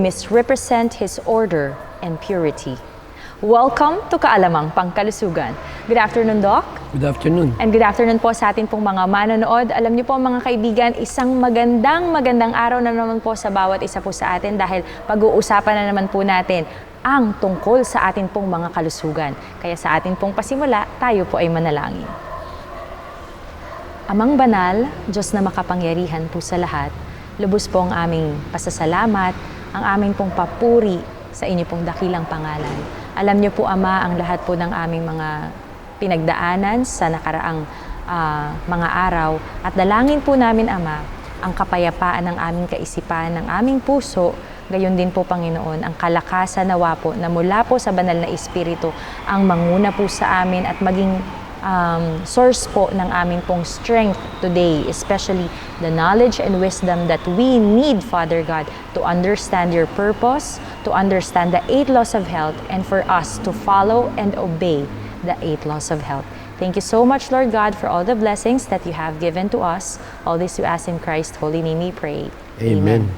misrepresent His order and purity. Welcome to Kaalamang Pangkalusugan. Good afternoon, Doc. Good afternoon. And good afternoon po sa atin pong mga manonood. Alam niyo po mga kaibigan, isang magandang araw na naman po sa bawat isa po sa atin dahil pag-uusapan na naman po natin ang tungkol sa atin pong mga kalusugan. Kaya sa atin pong pasimula, tayo po ay manalangin. Amang banal, Diyos na makapangyarihan po sa lahat, lubos po ang aming pasasalamat, ang aming pong papuri sa inyo pong dakilang pangalan. Alam niyo po, Ama, ang lahat po ng aming mga pinagdaanan sa nakaraang mga araw at dalangin po namin, Ama, ang kapayapaan ng aming kaisipan, ng aming puso, gayon din po, Panginoon, ang kalakasan nawa po na mula po sa banal na Espiritu ang manguna po sa amin at maging source po ng aming pong strength today, especially the knowledge and wisdom that we need, Father God, to understand your purpose, to understand the 8 laws of health, and for us to follow and obey the 8 laws of health. Thank you so much, Lord God, for all the blessings that you have given to us. All this we ask in Christ's holy name we pray. Amen.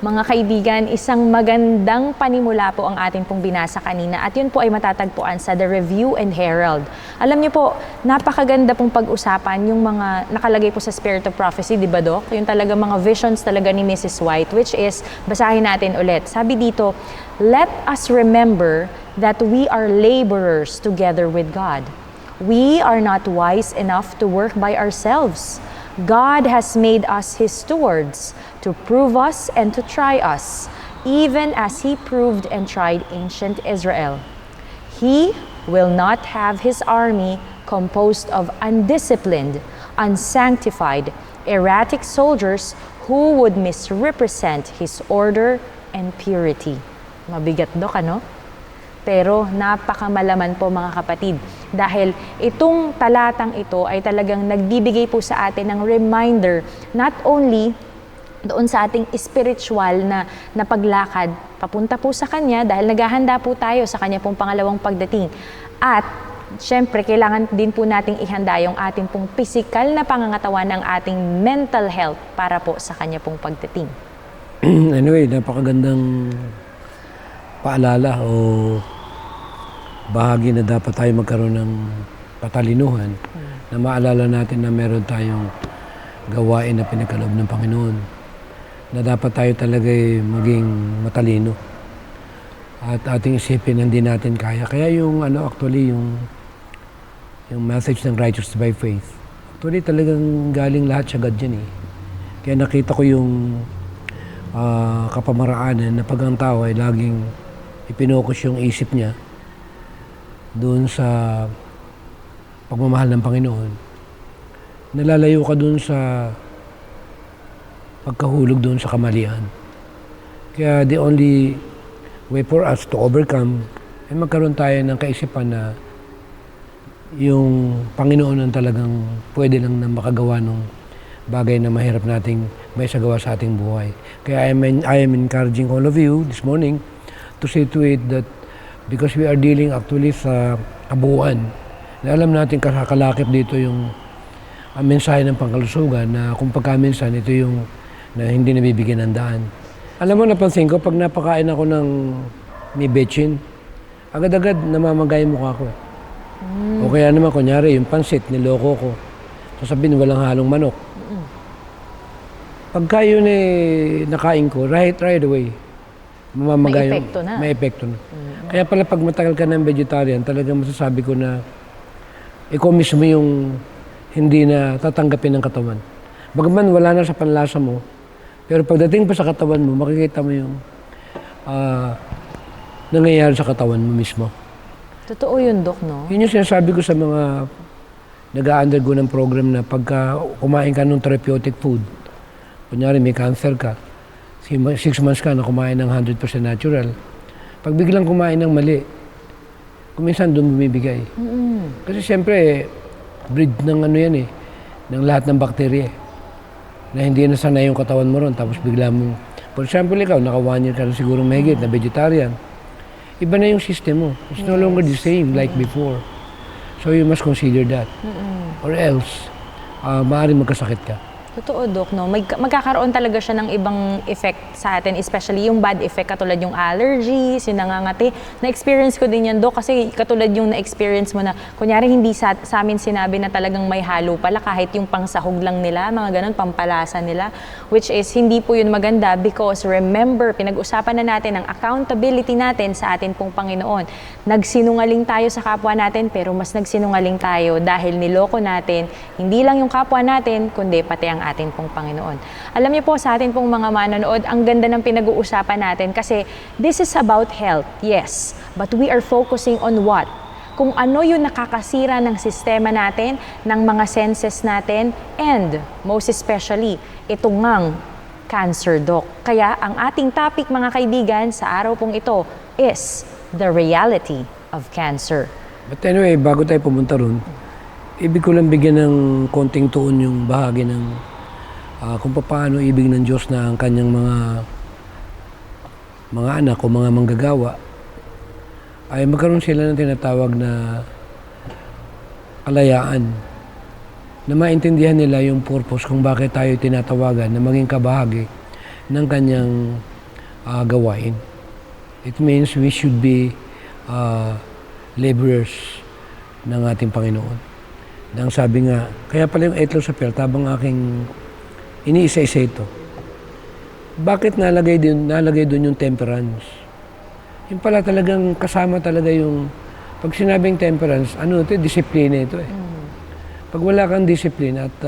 Mga kaibigan, isang magandang panimula po ang ating pong binasa kanina at yun po ay matatagpuan sa The Review and Herald. Alam niyo po, napakaganda pong pag-usapan yung mga nakalagay po sa Spirit of Prophecy, di ba, Doc? Yung talaga mga visions talaga ni Mrs. White, which is, basahin natin ulit. Sabi dito, let us remember that we are laborers together with God. We are not wise enough to work by ourselves. God has made us His stewards to prove us and to try us, even as He proved and tried ancient Israel. He will not have His army composed of undisciplined, unsanctified, erratic soldiers who would misrepresent His order and purity. Mabigat, Dok, ano? Pero napakamalaman po, mga kapatid, dahil itong talatang ito ay talagang nagbibigay po sa atin ng reminder not only doon sa ating spiritual na paglakad papunta po sa Kanya dahil naghahanda po tayo sa Kanya pong pangalawang pagdating. At syempre, kailangan din po nating ihanda yung ating pong physical na pangangatawan ng ating mental health para po sa Kanya pong pagdating. Anyway, napakagandang paalala o bahagi na dapat tayo magkaroon ng patalinuhan na maalala natin na meron tayong gawain na pinagkaloob ng Panginoon, na dapat tayo talaga maging matalino at ating isipin hindi natin kaya. Kaya yung yung message ng righteous by faith, actually talagang galing lahat sa God yan eh. Kaya nakita ko yung kapamaraanan na pag ang tao ay laging ipinokus yung isip niya doon sa pagmamahal ng Panginoon, nalalayo ka doon sa pagkahulog doon sa kamalian. Kaya the only way for us to overcome ay magkaroon tayo ng kaisipan na yung Panginoon ang talagang pwede lang na makagawa ng bagay na mahirap nating may sagawa sa ating buhay. Kaya I am encouraging all of you this morning to see to it that because we are dealing actually sa kabuuan, na alam natin kakalakip dito yung mensahe ng pangkalusugan na kung pagkaminsan ito yung na hindi nabibigyan ng daan. Alam mo, napansin ko, pag napakain ako ni Betchin, agad-agad namamagay yung mukha ko. O kaya naman, kunyari, yung pansit, niloko ko. Sasabihin, walang halong manok. Pagka yun nakain ko, right away, mamamagay may epekto na. May epekto na. Kaya pala pag matagal ka ng vegetarian, talagang masasabi ko na ikaw mismo yung hindi na tatanggapin ng katawan. Bagaman wala na sa panlasa mo, pero pagdating pa sa katawan mo, makikita mo yung nangyayari sa katawan mo mismo. Totoo yun, Dok, no? Yun yung sinasabi ko sa mga nag-a-undergo ng program na pagka kumain ka ng therapeutic food, kunyari may cancer ka, 6 months ka na kumain ng 100% natural, pag biglang kumain ng mali, kuminsan doon bumibigay. Kasi siyempre, breed ng ng lahat ng bakterya na hindi na sanay yung katawan mo ron, tapos bigla mo, for example, ikaw, naka 1 year ka na siguro mahigit na vegetarian, iba na yung system mo. It's no longer the same like before. So you must consider that. Or else, maaaring magkasakit ka. Totoo, Dok, no? Magkakaroon talaga siya ng ibang effect sa atin, especially yung bad effect, katulad yung allergies, yung nangangati. Na-experience ko din yan, Dok, kasi katulad yung na-experience mo na, kunyari hindi sa amin sinabi na talagang may halo pala, kahit yung pangsahog lang nila, mga ganun, pampalasa nila, which is hindi po yun maganda because remember, pinag-usapan na natin ang accountability natin sa atin pong Panginoon. Nagsinungaling tayo sa kapwa natin, pero mas nagsinungaling tayo dahil niloko natin, hindi lang yung kapwa natin, kundi pati ang atin pong Panginoon. Alam niyo po, sa atin pong mga manonood, ang ganda ng pinag-uusapan natin kasi this is about health, yes, but we are focusing on what? Kung ano yung nakakasira ng sistema natin, ng mga senses natin, and most especially, ito ngang cancer, Doc. Kaya ang ating topic, mga kaibigan, sa araw pong ito is the reality of cancer. But anyway, bago tayo pumunta ron, ibig ko lang bigyan ng konting tuon yung bahagi ng kung paano ibig ng Diyos na ang kanyang mga anak o mga manggagawa ay magkaroon sila ng tinatawag na kalayaan na maintindihan nila yung purpose kung bakit tayo tinatawagan na maging kabahagi ng kanyang gawain. It means we should be laborers ng ating Panginoon. Nang sabi nga, kaya pala yung 8 loaves of pearl, tabang aking iniisa-isa ito. Bakit nalagay doon yung temperance? Yung pala talagang kasama talaga yung, pag sinabing temperance, ano ito, disiplina ito eh. Pag wala kang disiplina at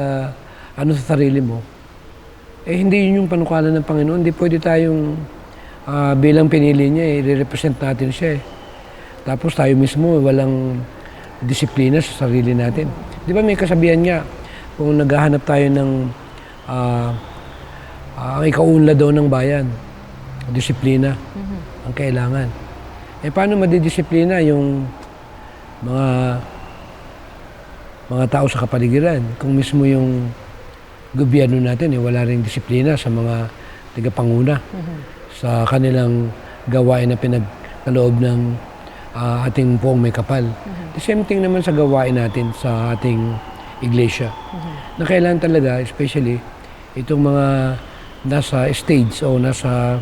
ano sa sarili mo, eh hindi yun yung panukala ng Panginoon. Hindi pwede tayong bilang pinili niya, i-represent natin siya eh. Tapos tayo mismo, walang disiplina sa sarili natin. Di ba may kasabihan nga, kung naghahanap tayo ng ang ikaunlad daw ng bayan, disiplina ang kailangan. Eh paano madidisiplina yung mga tao sa kapaligiran kung mismo yung gobyerno natin wala ring disiplina sa mga tagapanguna sa kanilang gawain na pinagkaloob ng ating poong may kapal. The same thing naman sa gawain natin sa ating iglesia. Na kailangan talaga, especially itong mga nasa stage o nasa,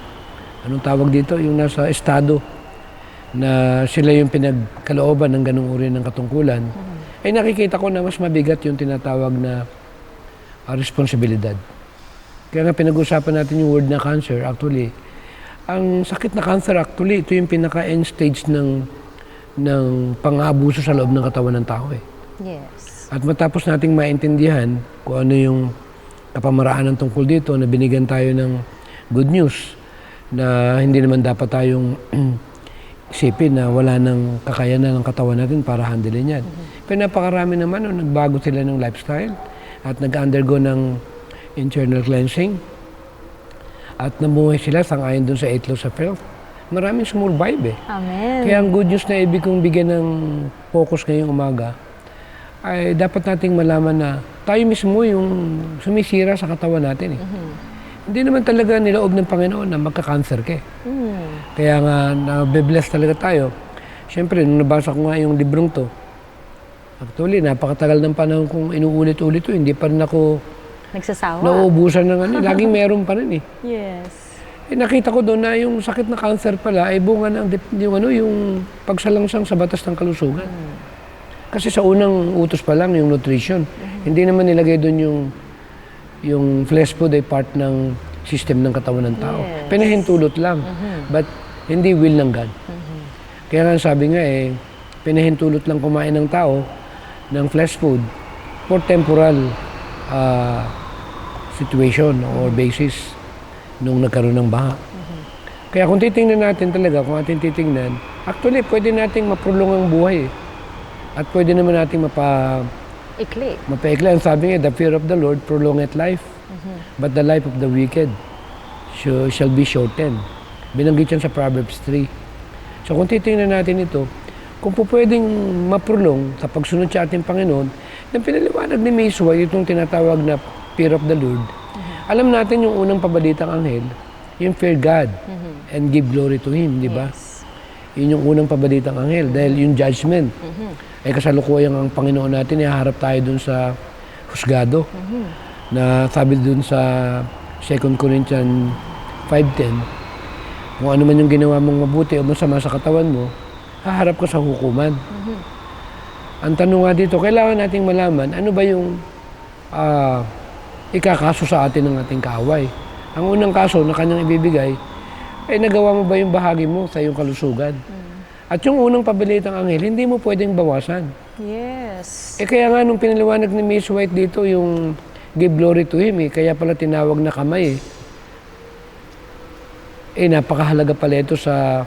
anong tawag dito, yung nasa estado na sila yung pinagkalooban ng ganung uri ng katungkulan, ay nakikita ko na mas mabigat yung tinatawag na responsibilidad. Kaya nga pinag-usapan natin yung word na cancer, actually, ang sakit na cancer actually, ito yung pinaka-end stage ng pang-aabuso sa loob ng katawan ng tao eh. Yes. At matapos nating maintindihan kung ano yung kapamaraan ng tungkol dito, na binigyan tayo ng good news na hindi naman dapat tayong isipin na wala nang kakayanan ng katawan natin para handlein yan. Pero napakarami naman nagbago sila ng lifestyle at nag-undergo ng internal cleansing at namuhay sila sang-ayon dun sa 8 laws of health. Maraming sumurvive eh. Amen. Kaya ang good news na ibig kong bigyan ng focus ngayong umaga ay dapat nating malaman na tayo mismo yung sumisira sa katawan natin eh. Hindi naman talaga niloob ng Panginoon na magka-cancer ka eh. Kaya nga nabe-bless talaga tayo. Siyempre, nung nabasa ko nga yung librong to, actually, napakatagal ng panahon kong inuulit-ulit to, hindi pa rin ako Nagsasawa. nauubusan ng ano, laging meron pa rin eh. Yes. Eh, nakita ko doon na yung sakit na cancer pala ay bunga ng yung pagsalangsang sa batas ng kalusugan. Kasi sa unang utos pa lang yung nutrition. Hindi naman nilagay doon yung flesh food ay part ng system ng katawan ng tao. Yes. Pinahintulot lang. But hindi will ng God. Kaya nga sabi nga pinahintulot lang kumain ng tao ng flesh food for temporal situation or basis nung nagkaroon ng baha. Kaya kung titingnan natin talaga, kung ating titingnan, actually pwede nating maprolong ang buhay eh. At pwede naman nating Ikli. mapaikli. Ang sabi nga, the fear of the Lord prolongeth life, but the life of the wicked shall be shortened. Binanggit yan sa Proverbs 3. So kung titingnan natin ito, kung po pwedeng maprolong sa pagsunod sa ating Panginoon, nang pinaliwanag ni Miswa, itong tinatawag na fear of the Lord, alam natin yung unang pabalitang anghel, yung fear God and give glory to Him, di ba? Yes. Yun yung unang pabalitang anghel dahil yung judgment. Ay kasalukuyang ang Panginoon natin, ihaharap tayo dun sa husgado. na sabi dun sa 2 Corinthians 5:10, kung ano man yung ginawa mong mabuti o masama sa katawan mo, haharap ka sa hukuman. Ang tanong nga dito, kailangan nating malaman ano ba yung ikakaso sa atin ng ating kaaway. Ang unang kaso na kanyang ibibigay, ay nagawa mo ba yung bahagi mo sa iyong kalusugan? At yung unang pabilitang anghel, hindi mo pwedeng bawasan. Yes. Kaya nga nung pinaliwanag ni Miss White dito yung give glory to Him, kaya pala tinawag na kamay. Napakahalaga pala ito sa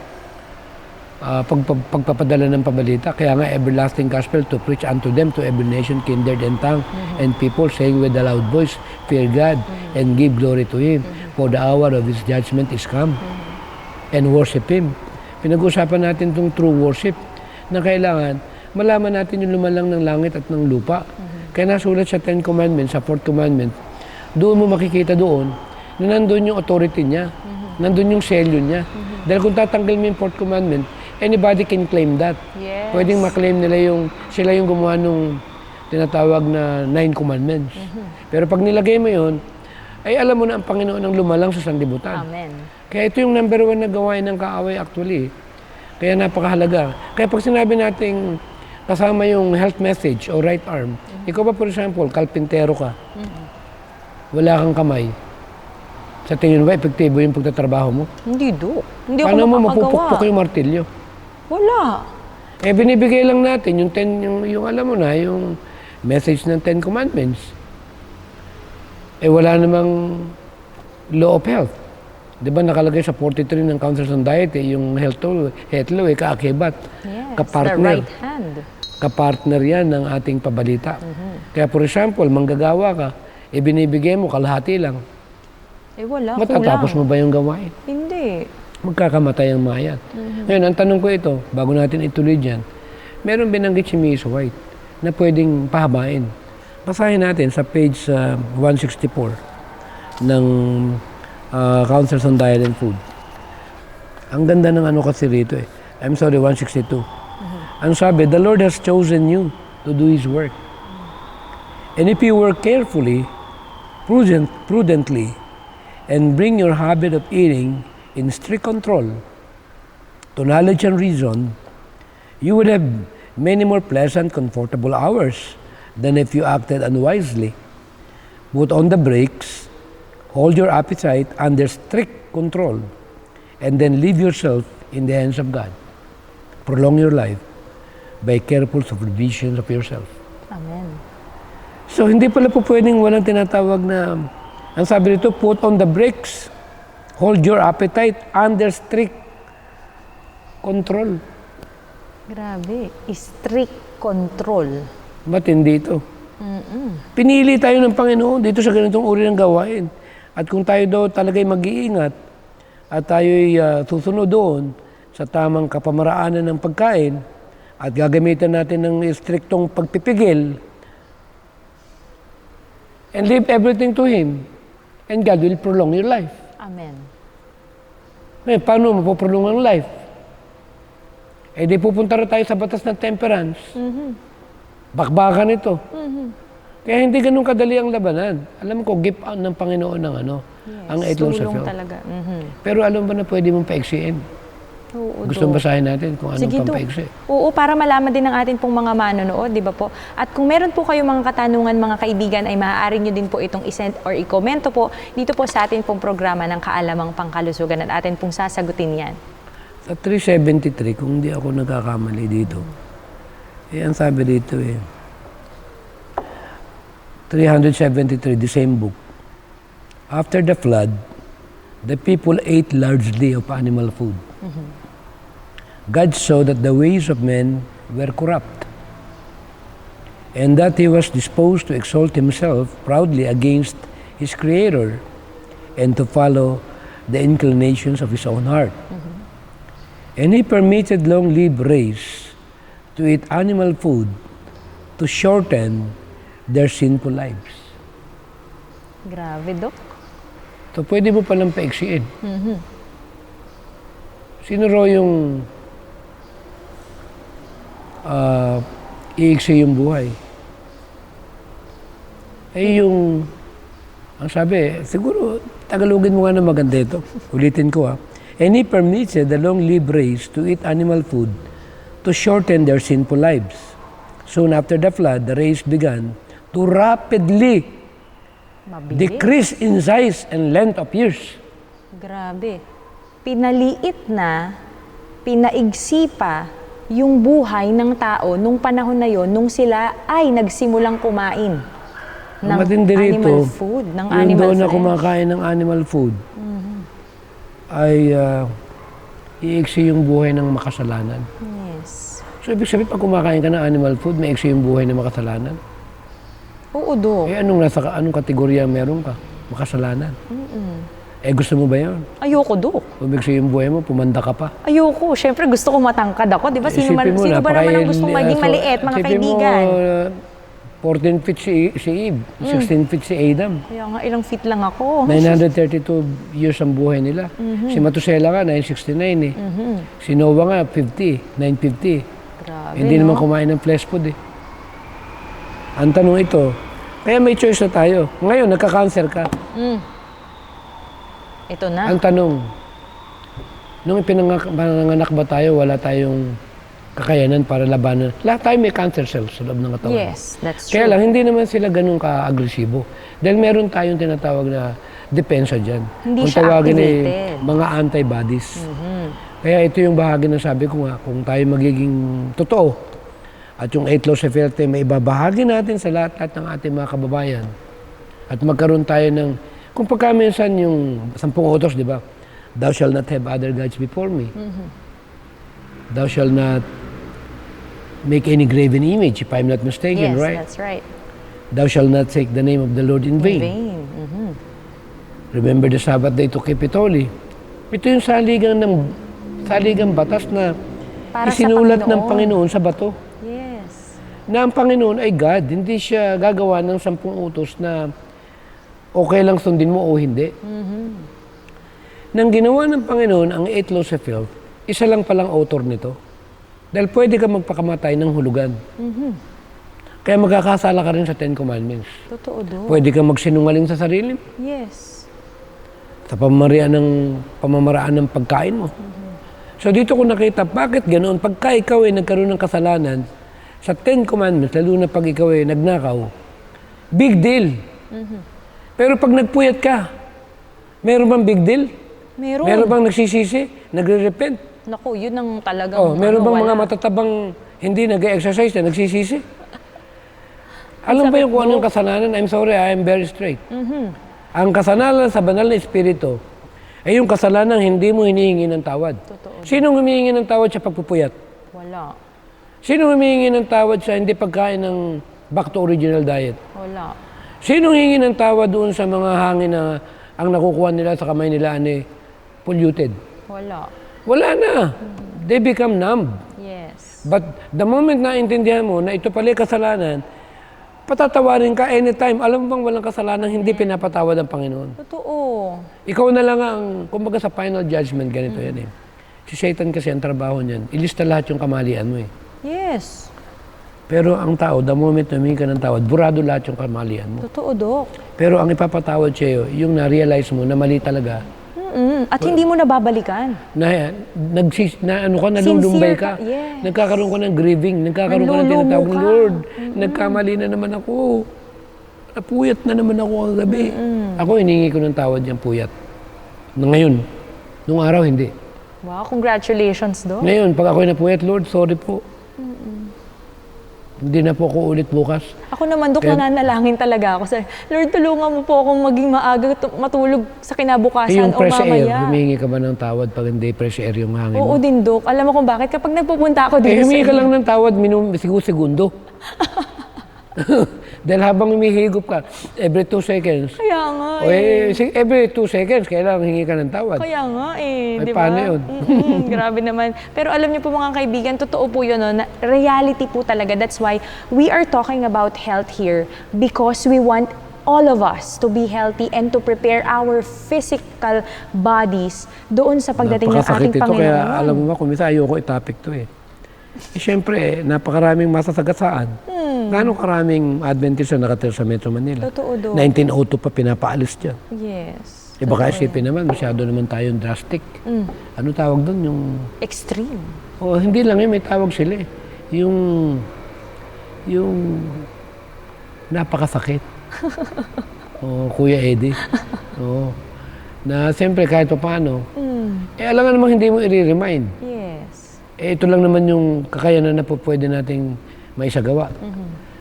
pagpapadala ng pabalita. Kaya nga everlasting gospel to preach unto them, to every nation, kindred and tongue, and people saying with a loud voice, fear God and give glory to Him, for the hour of His judgment is come. And worship Him. Pinag-usapan natin itong true worship na kailangan malaman natin yung lumalang ng langit at ng lupa. Kaya nasulat sa 10 Commandments, sa 4th Commandment, doon mo makikita doon na nandun yung authority niya, nandun yung selyo niya. Dahil kung tatanggal mo yung 4th Commandment, anybody can claim that. Yes. Pwedeng maklaim nila sila yung gumawa nung tinatawag na 9 Commandments. Pero pag nilagay mo yun, ay alam mo na ang Panginoon ang lumalang sa sanlibutan. Amen. Kaya ito yung number 1 na gawain ng kaaway actually. Kaya napakahalaga. Kaya pag sinabi nating kasama yung health message o right arm, ikaw ba for example, kalpintero ka, wala kang kamay, sa tingin ba epektibo yung pagtatrabaho mo? Hindi Hindi Paano ako mo makakagawa. mapupukpok yung martilyo? Wala. Binibigay lang natin yung alam mo na, yung message ng 10 Commandments. Wala namang law of health. Di ba nakalagay sa 43 ng Councils on Diet, yung health law, kaakibat. Yes, Kapartner. the right hand. Kapartner yan ng ating pabalita. Kaya for example, manggagawa ka, binibigay mo kalahati lang. Wala, Matatapos mo kulang. ba yung gawain? Hindi. Magkakamatay ang mga yan. Ngayon, ang tanong ko ito, bago natin ituloy dyan, meron binanggit si Miss White na pwedeng pahabain. Basahin natin sa page 164 ng Councils on Diet and Food. Ang ganda ng ano kasi rito 162. Ang sabi, the Lord has chosen you to do His work. And if you work carefully, prudently, and bring your habit of eating in strict control to knowledge and reason, you would have many more pleasant, comfortable hours than if you acted unwisely. Put on the brakes, hold your appetite under strict control, and then leave yourself in the hands of God. Prolong your life by careful supervision of yourself. Amen. So, hindi pala po pwedeng walang tinatawag na, ang sabi nito, put on the brakes, hold your appetite under strict control. Grabe. Strict control. Ba't hindi ito? Pinili tayo ng Panginoon dito sa ganitong uri ng gawain. At kung tayo daw talaga'y mag-iingat at tayo'y susunod doon sa tamang kapamaraanan ng pagkain at gagamitan natin ng striktong pagpipigil and leave everything to Him, and God will prolong your life. Amen. Paano mapoprolong ang life? Di pupunta rin tayo sa batas ng temperance. Bakbakan ito. Kaya hindi ganun kadali ang labanan. Alam ko, gift out ng Panginoon ng ang 8 laws of Tulong health. talaga. Pero alam ba na pwede mong paiksiin? Oo, Gusto mong basahin natin kung anong Sige, Dok. pampaiksi? Oo, para malaman din ng ating pong mga manonood, di ba po? At kung meron po kayong mga katanungan, mga kaibigan, ay maaari nyo din po itong isend or i-komento po dito po sa ating pong programa ng Kaalamang Pangkalusugan at atin pong sasagutin yan. Sa 373, kung hindi ako nagkakamali dito, ang sabi dito 373, the same book. After the flood, the people ate largely of animal food. God saw that the ways of men were corrupt, and that He was disposed to exalt Himself proudly against His Creator and to follow the inclinations of His own heart. And He permitted long-lived race to eat animal food to shorten their sinful lives. Grabe, Dok. So, pwede mo palang paiksiin. Sino raw yung iiksi yung buhay? Yung Ang sabi, siguro, Tagalogin mo nga na maganda ito. Ulitin ko And he permitted the long-lived race to eat animal food to shorten their sinful lives. Soon after the flood, the race began to rapidly Mabilis. decrease in size and length of years. Grabe. Pinaliit na, pinaigsi pa yung buhay ng tao nung panahon na yon, nung sila ay nagsimulang kumain ng Matindi animal rito, food, ng yung animal doon na flesh. kumakain ng animal food, ay iiksi yung buhay ng makasalanan. Yes. So, ibig sabihin, pag kumakain ka ng animal food, may iksi yung buhay ng makasalanan. Oo, Dok. Eh, anong kategorya meron ka? Makasalanan. Eh, gusto mo ba yun? Ayoko, Dok. Ibig sabihin yung buhay mo, pumanda ka pa. Ayoko. Siyempre, gusto ko matangkad ako. Di ba? Sino ba naman ang gusto maging maliit, mga kaibigan? Mo, 14 feet si Eve, 16 feet si Adam. Kaya nga, ilang feet lang ako. 932 years ang buhay nila. Si Matusela nga, 969 eh. Si Noah nga, 950. Grabe, Hindi no? naman kumain ng flesh food eh. Ang tanong ito, kaya may choice na tayo. Ngayon, nagka-cancer ka. Ito na. Ang tanong, nung pinanganak ba tayo, wala tayong kakayanan para labanan. Lahat tayo may cancer cells sa loob ng katawan. Yes, that's true. Kaya lang, hindi naman sila ganun ka-agresibo. Dahil meron tayong tinatawag na depensa dyan. Hindi Kung siya tawagin activated. mga antibodies. Kaya ito yung bahagi na sabi ko nga, kung tayo magiging totoo, at yung 8 laws of health may ibabahagi natin sa lahat ng ating mga kababayan, at magkaroon tayo ng, kung pagkaminsan yung 10 utos, di ba? Thou shall not have other gods before me. Thou shall not make any graven image, if I'm not mistaken, Yes, right? that's right. Thou shall not take the name of the Lord in vain. Remember the Sabbath day to keep it holy. Ito yung saligang batas na Para sa isinulat ng Panginoon. Panginoon sa bato. Yes. Na ang Panginoon ay God, hindi siya gagawa ng 10 utos na okay lang sundin mo o hindi. Nang ginawa ng Panginoon ang 8 laws of health, isa lang palang author nito. Dahil pwede ka magpakamatay ng hulugan. Kaya magkakasala ka rin sa 10 Commandments. Totoo, Dok. Pwede ka magsinungaling sa sarili mo. Yes. Sa pamamaraan ng pagkain mo. So dito ko nakita, bakit ganoon? Pagka ikaw ay nagkaroon ng kasalanan, sa 10 Commandments, lalo na pag ikaw ay nagnakaw, big deal. Pero pag nagpuyat ka, meron bang big deal? Meron. Meron bang nagsisisi? Nagre-repent? Naku, yun ang talagang Meron bang mga wala. matatabang hindi nag-exercise na nagsisisi? Alam ba yung kung anong kasalanan? I'm sorry, I am very straight. Ang kasalanan sa banal na espiritu ay yung kasalanan hindi mo hinihingi ng tawad. Totoo. Sinong humihingi ng tawad sa pagpupuyat? Wala. Sinong humihingi ng tawad sa hindi pagkain ng back to original diet? Wala. Sinong hingi ng tawad doon sa mga hangin na ang nakukuha nila sa kamay nila ay polluted? Wala. Wala na. They become numb. Yes. But the moment na intindihan mo na ito pala kasalanan, patatawarin ka anytime. Alam mo bang walang kasalanan hindi pinapatawad ang Panginoon? Totoo. Ikaw na lang ang, kumbaga sa final judgment, ganito yan eh. Si Satan kasi ang trabaho niyan, ilista lahat yung kamalian mo eh. Yes. Pero ang tao, the moment na humingi ka ng tawad, burado lahat yung kamalian mo. Totoo, Dok. Pero ang ipapatawad sa'yo, yung na-realize mo na mali talaga, At hindi mo nababalikan. nalulumbay ka, Sincere ka, yes. nagkakaroon ka ng grieving, nagkakaroon ka ng Nanlulumo tinatawag, ka. Lord, nagkamali na naman ako. Napuyat na naman ako kagabi. Ako, hiningi ko ng tawad yung puyat. Na ngayon, nung araw, hindi. Wow, congratulations, Dok. Ngayon, pag ako'y napuyat, Lord, sorry po. Hindi na po ako ulit bukas. Ako naman, Dok, nananalangin talaga ako. Lord, tulungan mo po akong maging maaga matulog sa kinabukasan Yung o fresh air, mamaya. humingi ka ba ng tawad pag hindi fresh air yung hangin Oo mo? din, Dok. Alam mo kung bakit? Kapag nagpupunta ako dito Humingi ka lang ng tawad, segundo. Dahil habang humihigop ka, every 2 seconds, Kaya nga every 2 seconds, kailangan hingi ka ng tawad. Kaya nga Ay, di ba? paano yun? Grabe naman. Pero alam niyo po mga kaibigan, totoo po yun, no? Na reality po talaga. That's why we are talking about health here because we want all of us to be healthy and to prepare our physical bodies doon sa pagdating ng Napakasakit ating ito, Panginoon. kaya alam mo ba, kung minsan ayoko i-topic to eh. Siyempre, napakaraming masasagasaan. Gano'ng karaming Adventist na nakatira sa Metro Manila? Totoo, Dok. 1902 pa pinapaalis dyan. Yes. Baka isipin naman, masyado naman tayong drastic. Ano tawag doon? Yung... Extreme. Hindi lang yun, may tawag sila eh. Yung napakasakit. Kuya Eddie. Na siyempre kahit pa paano, alam nga namang hindi mo i-remind. Yes. Ito lang naman yung kakayanan na po pwede nating maisagawa.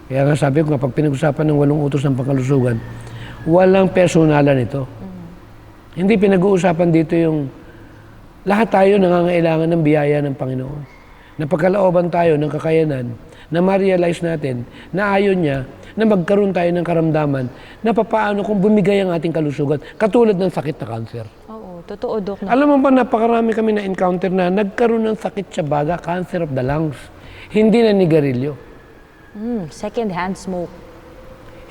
Kaya nga sabi ko, kapag pinag-usapan ng 8 utos ng pangkalusugan, walang personalan ito. Hindi pinag-uusapan dito yung lahat tayo nangangailangan ng biyaya ng Panginoon. Napagkalooban tayo ng kakayanan na ma-realize natin na ayon niya na magkaroon tayo ng karamdaman na papaano kung bumigay ang ating kalusugan, katulad ng sakit na cancer. Oo, totoo, Dok. Alam mo ba, napakarami kami na-encounter na nagkaroon ng sakit sa baga, cancer of the lungs. Hindi na nigarilyo. Second-hand smoke.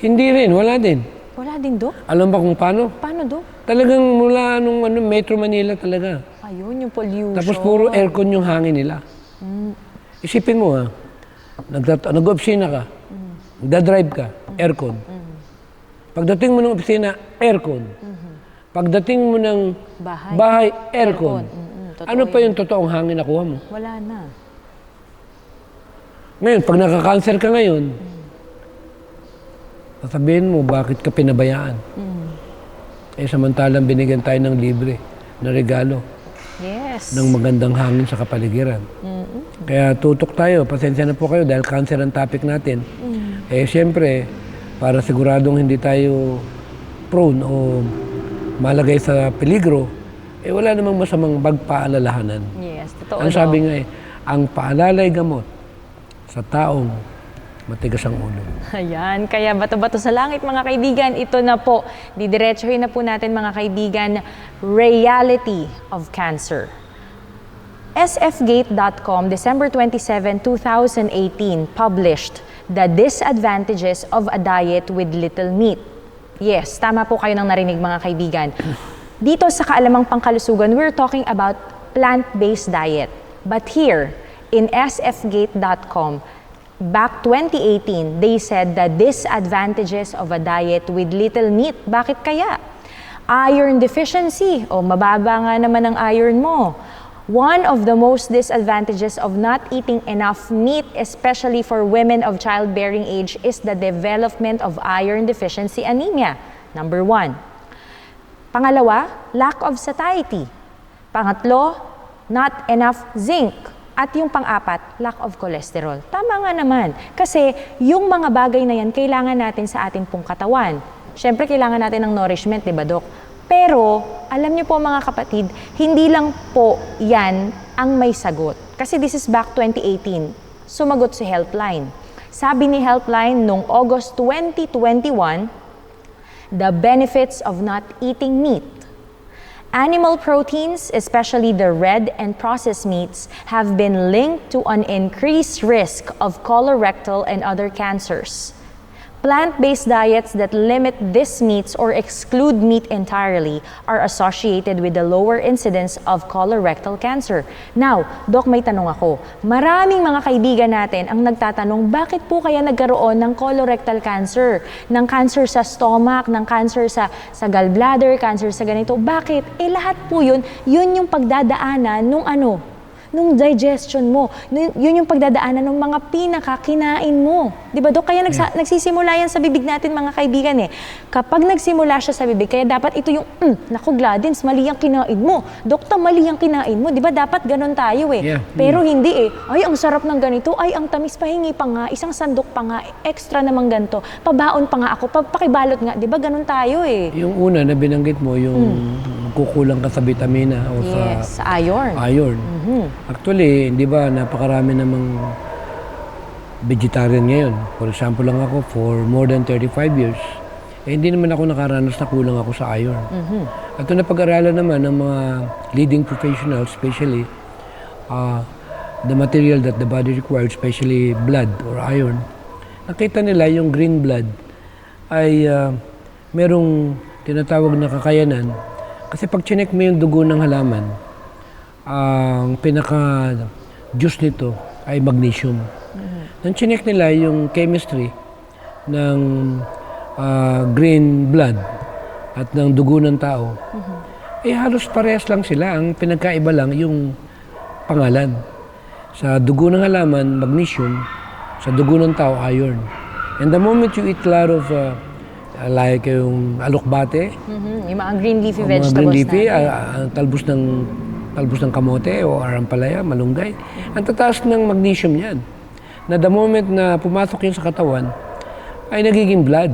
Hindi rin, wala din. Wala din, Dok? Alam ba kung paano? Paano, Dok? Talagang mula nung Metro Manila talaga. Ayun, yung pollution. Tapos puro aircon yung hangin nila. Isipin mo nag-opisina ka, nagda-drive ka, aircon. Pagdating mo ng opisina, aircon. Pagdating mo ng bahay aircon. Ano pa yung totoong hangin na kuha mo? Wala na. Ngayon, pag nakaka-cancer ka ngayon, sasabihin mo, bakit ka pinabayaan? Samantalang binigyan tayo ng libre na regalo Yes. ng magandang hangin sa kapaligiran. Kaya tutok tayo, pasensya na po kayo dahil cancer ang topic natin. Siyempre, para siguradong hindi tayo prone o malagay sa peligro, wala namang masamang magpaalalahanan. Yes, totoo. Ang sabi nga ang paalalay gamot sa taong matigas ang ulo. Ayan, kaya bato-bato sa langit mga kaibigan, ito na po, didiretsuhin na po natin mga kaibigan, reality of cancer. sfgate.com, December 27, 2018, published The Disadvantages of a Diet with Little Meat. Yes, tama po kayo nang narinig mga kaibigan. Dito sa Kaalamang Pangkalusugan, we're talking about plant-based diet. But here, in sfgate.com, back 2018, they said the disadvantages of a diet with little meat. Bakit kaya? Iron deficiency. Mababa nga naman ang iron mo. One of the most disadvantages of not eating enough meat, especially for women of childbearing age, is the development of iron deficiency anemia. Number 1. Pangalawa, lack of satiety. Pangatlo, not enough zinc. At yung pang-apat, lack of cholesterol. Tama nga naman. Kasi yung mga bagay na yan, kailangan natin sa ating pong katawan. Siyempre, kailangan natin ng nourishment, di ba, Dok? Pero, alam niyo po mga kapatid, hindi lang po yan ang may sagot. Kasi this is back 2018. Sumagot si Helpline. Sabi ni Helpline noong August 2021, the benefits of not eating meat. Animal proteins, especially the red and processed meats, have been linked to an increased risk of colorectal and other cancers. Plant-based diets that limit these meats or exclude meat entirely are associated with the lower incidence of colorectal cancer. Now, Doc, may tanong ako. Maraming mga kaibigan natin ang nagtatanong, bakit po kaya nagkaroon ng colorectal cancer? Ng cancer sa stomach, ng cancer sa gallbladder, cancer sa ganito. Bakit? Lahat po yun yung pagdadaanan nung digestion mo. Yun yung pagdadaanan ng mga pinakakinain mo. Di ba, Dok? Kaya nagsisimula yan sa bibig natin, mga kaibigan Kapag nagsimula siya sa bibig, kaya dapat ito yung, naku, Gladys, mali ang kinain mo. Dokta, mali ang kinain mo. Di ba, dapat ganun tayo Pero hindi Ay, ang sarap ng ganito. Ay, ang tamis, pahingi pa nga. Isang sandok pa nga. Extra naman ganito. Pabaon pa nga ako. Pakibalot nga. Di ba, ganun tayo Yung una na binanggit mo, yung kukulang ka sa vitamina o sa iron. Iron. Actually, di ba, napakarami namang vegetarian ngayon. For example lang ako, for more than 35 years, hindi naman ako nakaranas na kulang ako sa iron. At ito napag-aralan naman ng mga leading professionals, especially the material that the body requires, especially blood or iron. Nakita nila yung green blood ay merong tinatawag na kakayanan. Kasi pag chinek mo yung dugo ng halaman, ang pinaka-juice nito ay magnesium. Nang chinek nila yung chemistry ng green blood at ng dugo ng tao, halos parehas lang sila. Ang pinagkaiba lang yung pangalan. Sa dugo ng halaman, magnesium. Sa dugo ng tao, iron. And the moment you eat a lot of like yung alokbate, Yung mga green leafy mga vegetables green leafy, natin. talbos ng kamote o arampalaya, malunggay, ang tataas ng magnesium yan. Na the moment na pumasok yun sa katawan, ay nagiging blood.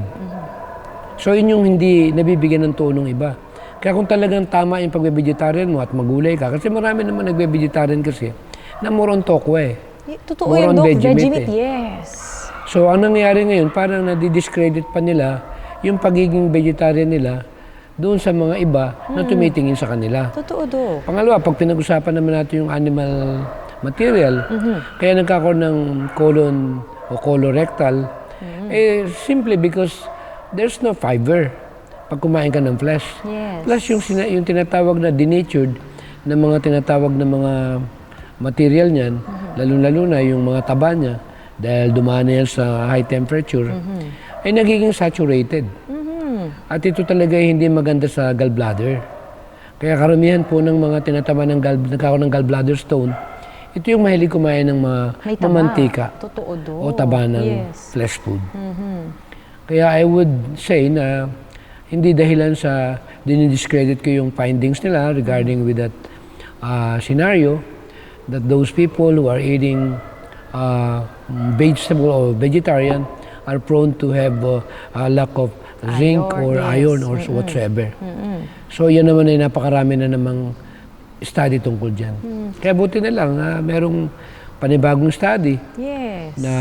So yun yung hindi nabibigyan ng tono ng iba. Kaya kung talagang tama yung pagbe-vegetarian mo at magulay ka, kasi marami naman nagbe-vegetarian kasi, na more on tokwa Totoo more yun, on Dok. veggie Veggie meat meat, yes. So ang nangyayari ngayon, parang nadi-discredit pa nila yung pagiging vegetarian nila doon sa mga iba na tumitingin sa kanila. Totoo, Dok. Pangalawa, pag pinag-usapan naman natin yung animal material, kaya nagkakaroon ng colon o colorectal, simply because there's no fiber pag kumain ka ng flesh. Yes. Plus yung tinatawag na denatured na mga tinatawag na mga material niyan, lalo-lalo na yung mga taba niya, dahil dumaan na yan sa high temperature, ay nagiging saturated. At ito talaga ay hindi maganda sa gallbladder. Kaya karamihan po ng mga tinatama ng nagkakaroon ng gallbladder stone, ito yung mahilig kumain ng mga May taba. mamantika Totoo, Dok. o taba ng Yes. flesh food. Kaya I would say na hindi dahilan sa dinidiscredit ko yung findings nila regarding with that scenario, that those people who are eating vegetable or vegetarian are prone to have a lack of zinc Iron, or yes. iron or whatsoever. So yan naman ay napakarami na namang study tungkol dyan. Kaya buti na lang merong panibagong study Yes. na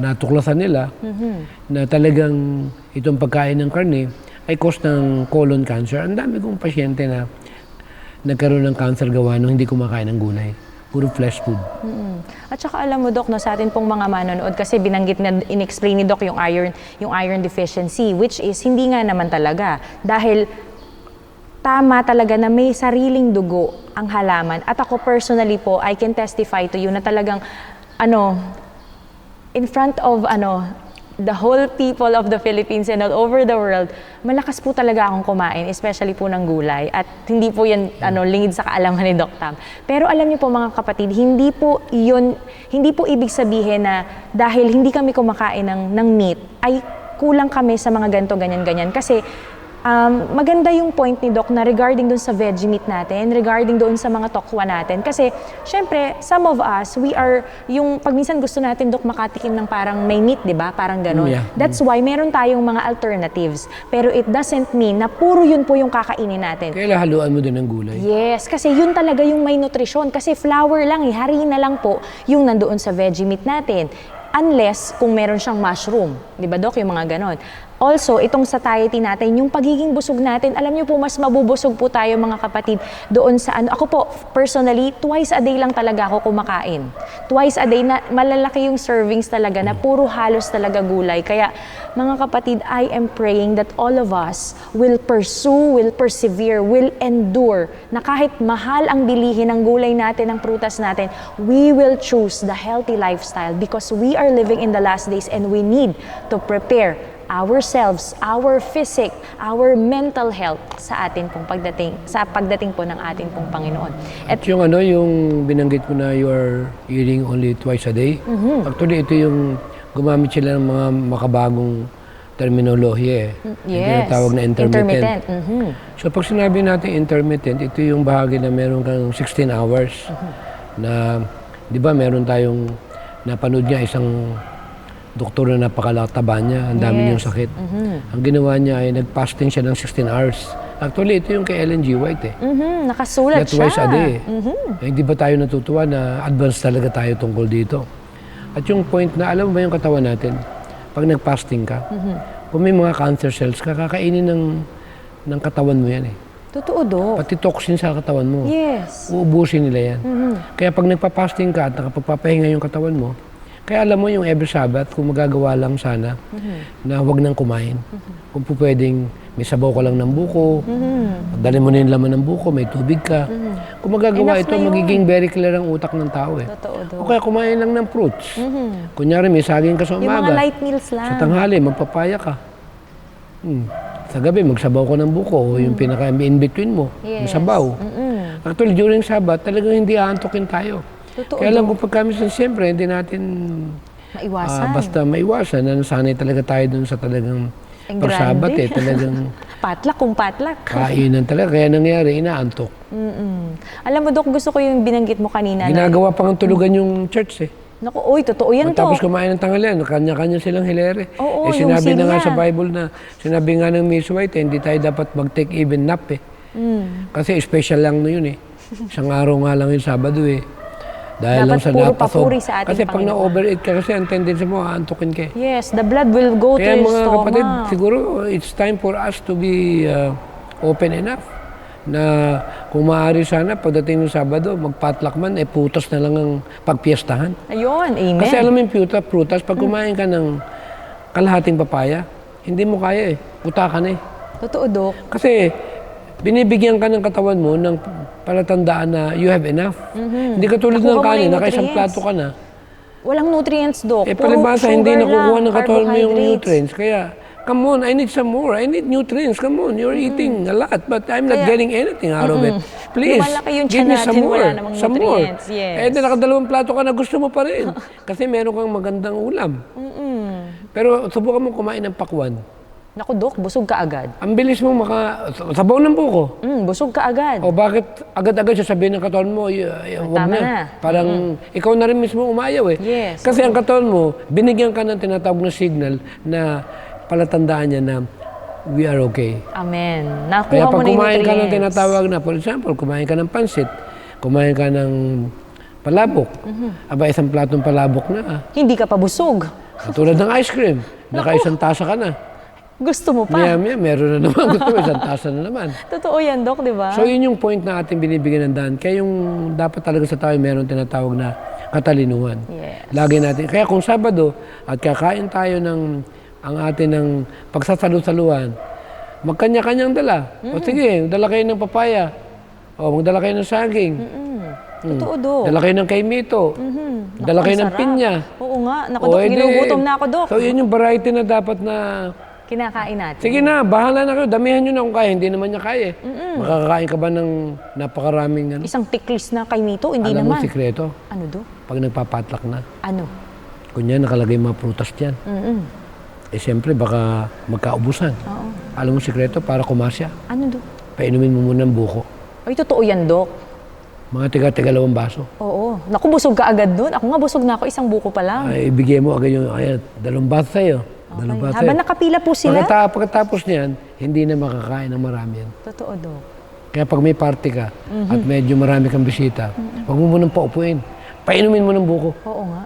natuklasan nila na talagang itong pagkain ng karne ay cause ng colon cancer. Ang dami kong pasyente na nagkaroon ng cancer gawa nung hindi kumakain ng gulay. Puro flesh food. At saka alam mo, Dok, no, sa atin pong mga manonood, kasi binanggit na, in-explain ni Doc yung iron deficiency, which is hindi nga naman talaga. Dahil tama talaga na may sariling dugo ang halaman. At ako personally po, I can testify to you na talagang, in front of, the whole people of the Philippines and all over the world, malakas po talaga akong kumain, especially po ng gulay. At hindi po yan lingid sa kaalaman ni Doc Tam. Pero alam niyo po mga kapatid, hindi po ibig sabihin na dahil hindi kami kumakain ng meat, ay kulang kami sa mga ganito, ganyan. Kasi maganda yung point ni Doc na regarding doon sa veggie meat natin, regarding doon sa mga tokwa natin. Kasi, syempre, some of us, we are, pag minsan gusto natin, Doc, makatikim ng parang may meat, di ba? Parang ganun. Yeah. That's why meron tayong mga alternatives. Pero it doesn't mean na puro yun po yung kakainin natin. Kaya haluan mo din ng gulay. Yes, kasi yun talaga yung may nutrisyon. Kasi flour lang, harina lang po yung nandoon sa veggie meat natin. Unless kung meron siyang mushroom. Di ba, Doc, yung mga ganon. Also, itong satiety natin, yung pagiging busog natin, alam niyo po, mas mabubusog po tayo mga kapatid doon sa Ako po, personally, twice a day lang talaga ako kumakain. Twice a day, na malalaki yung servings talaga na puro halos talaga gulay. Kaya, mga kapatid, I am praying that all of us will pursue, will persevere, will endure, na kahit mahal ang bilihin ng gulay natin, ng prutas natin, we will choose the healthy lifestyle because we are living in the last days and we need to prepare ourselves, our physic, our mental health sa atin pong pagdating po ng ating pong Panginoon. At yung yung binanggit mo na you are eating only twice a day, actually ito yung gumamit sila ng mga makabagong terminolohiya Yung tinatawag na intermittent. So pag sinabi natin intermittent, ito yung bahagi na meron kang 16 hours na, di ba, meron tayong napanood niya isang doktor na napakalakataba niya, ang dami niyang sakit. Ang ginawa niya ay nag-fasting siya ng 16 hours. Actually, ito yung kay Ellen G. White Nakasulat siya. Twice a day. Hindi ba tayo natutuwa na advance talaga tayo tungkol dito? At yung point na, alam mo ba yung katawan natin? Pag nag-fasting ka, kung may mga cancer cells ka, kakainin ng katawan mo yan Totoo, Dok. Pati toxin sa katawan mo. Yes. Uubusin nila yan. Kaya pag nagpa-fasting ka at nakapagpapahinga yung katawan mo, Kaya alam mo yung every Sabbath, kung magagawa lang sana na huwag nang kumain. Kung po pwedeng may sabaw ka lang ng buko, dali mo na yung laman ng buko, may tubig ka. Kung magagawa Enough ito, na yun. magiging very clear ang utak ng tao eh. Totoo, Dok. O kaya kumain lang ng fruits. Kunyari may saging ka sa Yung umaga. mga light meals Sa lang. tanghali, magpapaya ka. Sa gabi, magsabaw ka ng buko o yung pinaka-in-between mo, yung Yes. sabaw. Actually, during Sabbath, talagang hindi aantokin tayo. Totoo, Kaya lang Dok. kung pagka minsan, siyempre, hindi natin Maiwasan. basta maiwasan. Nasanay talaga tayo dun sa talagang Ang pag-Sabbath grande. talagang Patlak kung patlak. kainan talaga. Kaya nangyari, inaantok. Alam mo, Dok, gusto ko yung binanggit mo kanina. Ginagawa pa ng tulugan yung church eh. Naku, oy, totoo yan, Tapos Dok. kumain ng tanghalian, kanya-kanya silang hilere. Oo, Sinabi yung na nga silya. sa Bible na, sinabi nga ng Miss White, hindi tayo dapat mag-take even nap eh. Kasi special lang na yun eh. Isang araw nga lang yung Sabado eh. Dahil Dapat lang sa puro napasob. papuri sa ating Kasi pag Panginoon. na-overeat ka kasi, ang tendency mo, aantukin ka eh. Yes, the blood will go to Kaya your mga stomach. kapatid, siguro it's time for us to be open enough na kung maaari sana pagdating ng Sabado, magpatlak man, putas na lang ang pagpiestahan. Ayun, amen. Kasi alam mo yung prutas, pag kumain ka ng kalahating papaya, hindi mo kaya eh. Utakan eh. Totoo, Dok. Kasi binibigyan ka ng katawan mo ng palatandaan na you have enough. Hindi ka tulad Nakuha ng mo na kanin, yung nakaisang nutrients. plato ka na. Walang nutrients, Dok. Eh Puro palibasa, hindi sugar nakukuha lang, ng katawan mo yung carbohydrates. nutrients. Kaya, come on, I need some more. I need nutrients. Come on, you're eating a lot, but I'm not Kaya- getting anything out of it. Please, Lumalaki yung give tiyan me some natin, wala more. namang Some more. nutrients, yes. Eh, di nakadalawang plato ka na gusto mo pa rin. Kasi meron kang magandang ulam. Pero subukan mo kumain ng pakwan. Naku, Dok, busog ka agad. Ang bilis mong sabaw ng buko. Busog ka agad. O bakit agad-agad sasabihin ng katawan mo, wag Tama na. na. Parang ikaw na rin mismo umayaw eh. Yes, Kasi ang katawan mo, binigyan ka ng tinatawag na signal na palatandaan niya na we are okay. Amen. Kaya Nakuha mo pag na yung kumain ka ng nutrients. tinatawag na, for example, kumain ka ng pansit, kumain ka ng palabok, aba isang platong palabok na. Hindi ka pa busog. Katulad ng ice cream, naka-isang tasa ka na. Gusto mo pa. Maya-maya, meron na naman. Gusto mo, isang tasa na naman. Totoo yan, Dok, di ba? So yun yung point na ating binibigyan ng daan. Kaya yung dapat talaga sa tao meron tinatawag na katalinuhan. Yes. Lagi natin. Kaya kung Sabado at kakain tayo ng ang atin ng pagsasalu-saluhan, magkanya-kanyang dala. O sige, dala kayo ng papaya. O magdala kayo ng saging. Totoo, Dok. Dala kayo ng kaimito. Dala Naku, kayo ang ng sarap. pinya. Oo nga. Naku, O, Dok, edi, ginugutom na ako, Dok. So yun yung variety na dapat na Kinakain natin. sige na, bahala na kayo. Damihan nyo na kung kaya. Hindi naman niya kaya. Makakakain ka ba ng napakaraming ano? Isang tiklis na kay Mito, hindi Alam mo naman. sikreto? Ano, Dok? Pag nagpapatlak na, Ano? kunya nakalagay mga prutas dyan. Eh siyempre baka magkaubusan. Oo. Alam mo sikreto para kumasya, Ano, Dok? painumin mo muna ng buko. Ay, totoo yan, Dok. Mga tiga-tigalawang baso. Oo. Naku, busog ka agad dun. Ako nga, busog na ako. Isang buko pa lang. Ay, ibigay mo agad yung, ayan, 2 baso sa'yo. Okay. 2 baso Habang nakapila po sila. Pagkatapos niyan, hindi na makakain ng marami yan. Totoo, Dok. Kaya pag may party ka at medyo marami kang bisita, huwag mo munang paupuin. Painumin mo ng buko. Oo nga.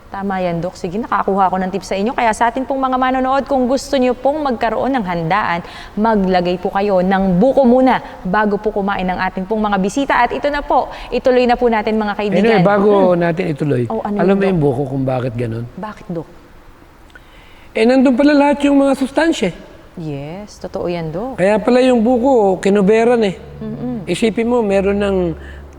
Tama yan, Dok. Sige, nakakuha ko ng tips sa inyo. Kaya sa atin pong mga manonood, kung gusto nyo pong magkaroon ng handaan, maglagay po kayo ng buko muna bago po kumain ng ating pong mga bisita. At ito na po, ituloy na po natin mga kaibigan. Anyway, bago natin ituloy, Oh, ano alam yun, mo Dok? yung buko kung bakit ganun? Bakit, Dok? Eh, nandun pala lahat yung mga sustansya. Yes, totoo yan, Dok. Kaya pala yung buko, kinuberan eh. Isipin mo, meron ng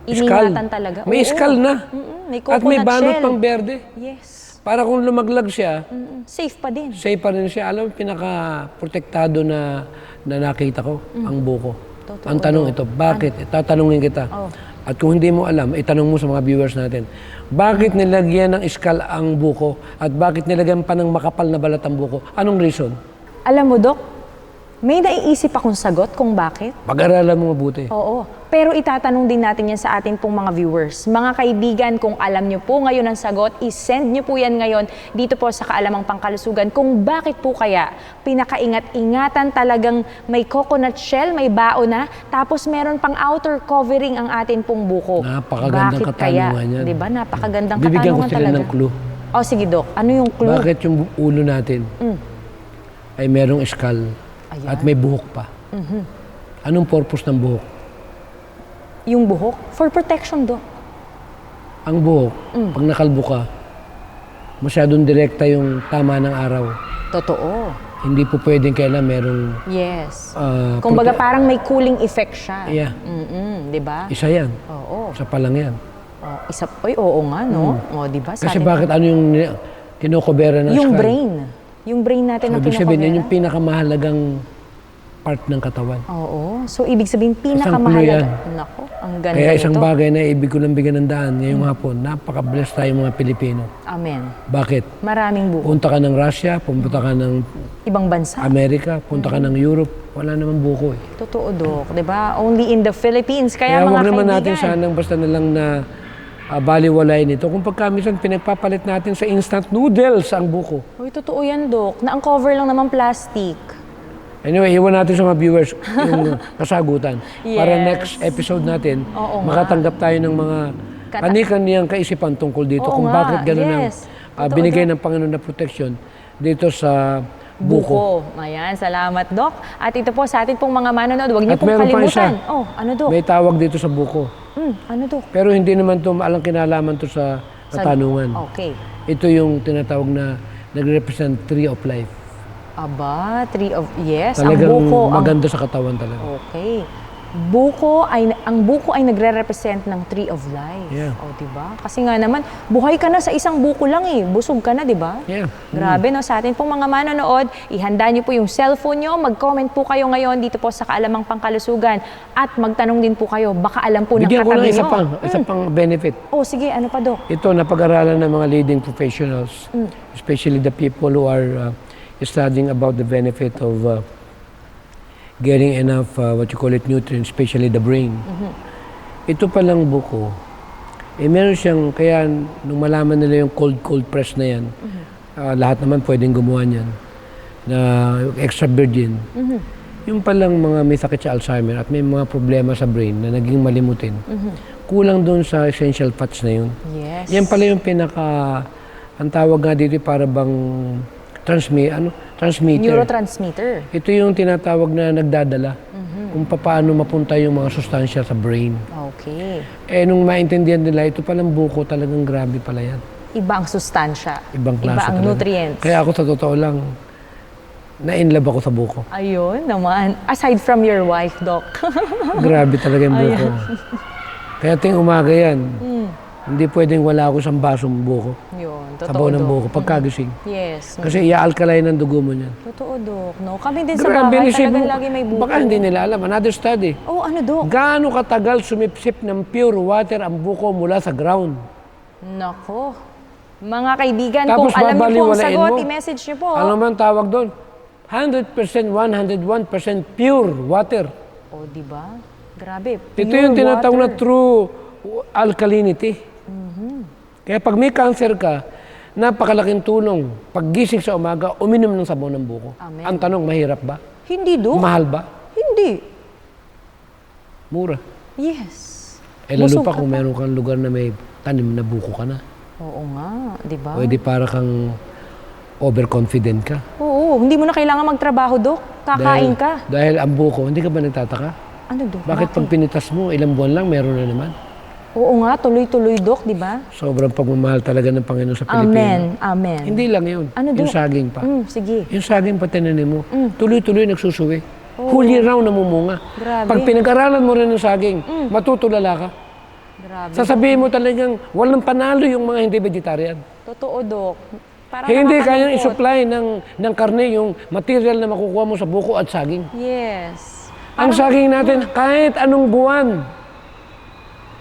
skull. Iningatan talaga. May Oo. skull na. May At may coconut banot shell. pang berde. Yes. Para kung lumaglag siya, Safe pa din. safe pa rin siya. Alam mo, pinaka-protektado na nakita ko, ang buko. Totoo, Ang tanong ito, bakit? Tatanungin kita. Oh. At kung hindi mo alam, itanong mo sa mga viewers natin, bakit nilagyan ng skull ang buko at bakit nilagyan pa ng makapal na balat ang buko? Anong reason? Alam mo, Dok, may naiisip akong sagot kung bakit. Pag-aralan mo mabuti. Oo. Pero itatanong din natin yan sa ating pong mga viewers. Mga kaibigan, kung alam nyo po ngayon ang sagot, isend nyo po yan ngayon dito po sa Kaalamang Pangkalusugan kung bakit po kaya pinakaingat-ingatan talagang may coconut shell, may bao na, tapos meron pang outer covering ang atin pong buko. Napakagandang Bakit kaya? katanungan yan. Diba? Napakagandang Bibigyan ko katanungan sila talaga. ng clue. O sige, Dok. Ano yung clue? Bakit yung ulo natin ay merong skull Ayan. at may buhok pa? Anong purpose ng buhok? Yung buhok? For protection, Dok. Ang buhok, pag nakalbo ka, masyadong direkta yung tama ng araw. Totoo. Hindi po pwedeng kailan merong Yes. Kumbaga parang may cooling effect siya. Yeah. Di ba? isa yan. Oo. Isa pa lang yan. Oh, oo nga, no? O, di ba? Sa Kasi atin- bakit ano yung kinokobera ng Yung skull? brain. Yung brain natin na Ibig sabihin, yun yung kinokobera. pinakamahalagang part ng katawan. Oo. So, ibig sabihin, clue pinakamahalaga. yan. Nako, ang ganda Kaya isang nito. bagay na ibig ko lang bigyan ng daan ngayong hapon, napaka-bless tayo mga Pilipino. Amen. Bakit? Maraming buko. Punta ka ng Russia, punta ka ng Ibang bansa. Amerika, punta ka ng Europe, wala naman buko eh. Totoo, Dok. Di ba? Only in the Philippines. Kaya, Kaya mga huwag naman natin kaibigan. sanang basta na lang na baliwalayin ito. Kung pagkamisan pinagpapalit natin sa instant noodles ang buko. Uy, totoo yan, Dok. Na-uncover lang naman plastic. Anyway, iwan natin sa mga viewers yung kasagutan. Para Yes. next episode natin, Oo nga. makatanggap tayo ng mga kani-kaniyang kaisipan tungkol dito. Oo Kung nga, bakit gano'n yes. ang Totoo, binigay Dok. ng Panginoon na protection dito sa buko. Ayan, salamat, Dok. At ito po sa atin pong mga manonood, huwag niyo At pong meron pa isa. kalimutan. Oh, ano, Dok? May tawag dito sa buko. Ano, Dok? Pero hindi naman ito alang kinalaman to sa katanungan. Okay. Ito yung tinatawag na nagre-represent tree of life. Aba, yes, Talagang ang buko. maganda sa katawan talaga. Okay. Ang buko ay nagre-represent ng tree of life. Yeah. O, di ba? Kasi nga naman, buhay ka na sa isang buko lang eh. Busog ka na, di ba? Yeah. Grabe, no? Sa atin pong mga manonood, ihanda niyo po yung cellphone niyo, mag-comment po kayo ngayon dito po sa Kaalamang Pangkalusugan at magtanong din po kayo, baka alam po ng Bigyan ko katabi ng niyo. isa pang benefit. Oh, sige, ano pa, Dok? Ito, napag-aralan ng mga leading professionals, especially the people who are studying about the benefit of getting enough, what you call it, nutrients, especially the brain. Ito palang buko, meron siyang, kaya nung malaman nila yung cold press na yan, lahat naman pwedeng gumawa niyan, na extra virgin. Yung palang mga may sakit sa Alzheimer at may mga problema sa brain na naging malimutin, kulang doon sa essential fats na yun. Yes. Yan pala yung ang tawag nga dito para bang transmitter. Neurotransmitter. Ito yung tinatawag na nagdadala kung paano mapunta yung mga sustansya sa brain. Okay. Nung maintindihan nila, ito palang buko talagang grabe pala yan. Iba ang sustansya. Ibang klase Iba ang talaga. nutrients. Kaya ako sa totoo lang, na-inlove ako sa buko. Ayun naman. Aside from your wife, Doc. Grabe talaga yung buko. Kaya ting umaga yan, hindi pwedeng wala ako isang basong buko. Yun, totoo, Sabaw ng Doc. buko, pagkagising. Yes. Kasi i-alkaline ng dugo mo niyan. Totoo, Doc. No? Kami din sa Grabe, bahay, inisip talagang mo, lagi may buko. baka hindi nila alam. Another study. Oh, ano, Doc? Gaano katagal sumipsip ng pure water ang buko mula sa ground? Nako. Mga kaibigan, Tapos kung alam niyo po ang babaliwalain sagot, mo. i-message niyo po. Ano man tawag doon? 100%, 101% pure water. O, di ba? Grabe. Ito pure yung tinatawag na water. true alkalinity. Kaya pag may cancer ka, napakalaking tulong. Paggising sa umaga, uminom ng sabaw ng buko. Amen. Ang tanong, mahirap ba? Hindi, Doc. Mahal ba? Hindi. Mura. Yes. Lalo Busog pa ka kung meron kang lugar na may tanim na buko ka na. Oo nga, di ba? Pwede para kang overconfident ka. Oo, hindi mo na kailangan magtrabaho, Doc. Kakain ka. Dahil ang buko, hindi ka ba nagtataka? Ano, Doc? Bakit pag pinitas mo, ilang buwan lang, meron na naman? Oo nga, tuloy-tuloy, Doc, di ba? Sobrang pagmamahal talaga ng Panginoon sa Pilipino. Amen. Amen. Hindi lang yun. Ano, yung Dok? saging pa. Sige. Yung saging pa tinanim mo, tuloy-tuloy nagsusuwi. Huli raw namumunga. Grabe. Pag pinag-aralan mo rin ng saging, matutulala ka. Grabe. Sasabihin mo talagang walang panalo yung mga hindi vegetarian. Totoo, Doc. Parang Hindi kayang nakakalungkot. isupply ng karne yung material na makukuha mo sa buko at saging. Yes. Ang saging natin, kahit anong buwan,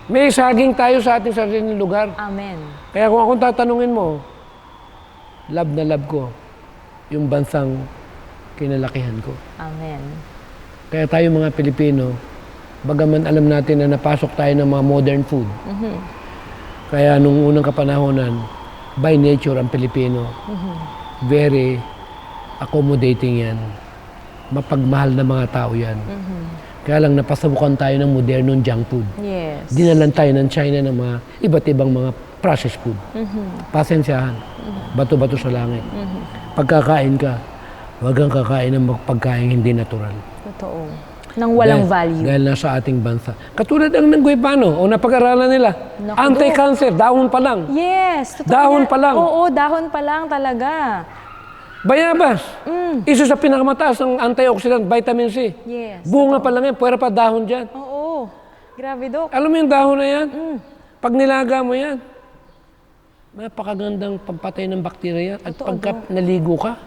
may saging tayo sa ating sariling lugar. Amen. Kaya kung akong tatanungin mo, love na love ko yung bansang kinalakihan ko. Amen. Kaya tayo mga Pilipino, bagaman alam natin na napasok tayo ng mga modern food. Kaya nung unang kapanahonan, by nature ang Pilipino, very accommodating yan. Mapagmahal na mga tao yan. Kaya lang napasabukan tayo ng modernong junk food. Yes. Dinalan tayo ng China ng mga iba't ibang mga processed food. Pasensyahan. Bato-bato sa langit. Pagkakain ka, huwag kang kakain ng pagkain hindi natural. Totoo. Nang walang Dahil- value. Dahil nasa ating bansa. Katulad ang ng guaypano, o napag-aralan nila. Naku, Anti-cancer, dahon pa lang. Yes, totoo Dahon yan. pa lang. Oo, dahon pa lang talaga. Bayabas. Isa sa pinakamataas ng antioxidant, vitamin C. Yes. Bunga pa lang yan, pwera pa dahon dyan. Oo. Grabe, Dok. Alam mo yung dahon na yan? Pag nilaga mo yan, napakagandang pampatay ng bakterya. At Totoo, pagka naligo ka,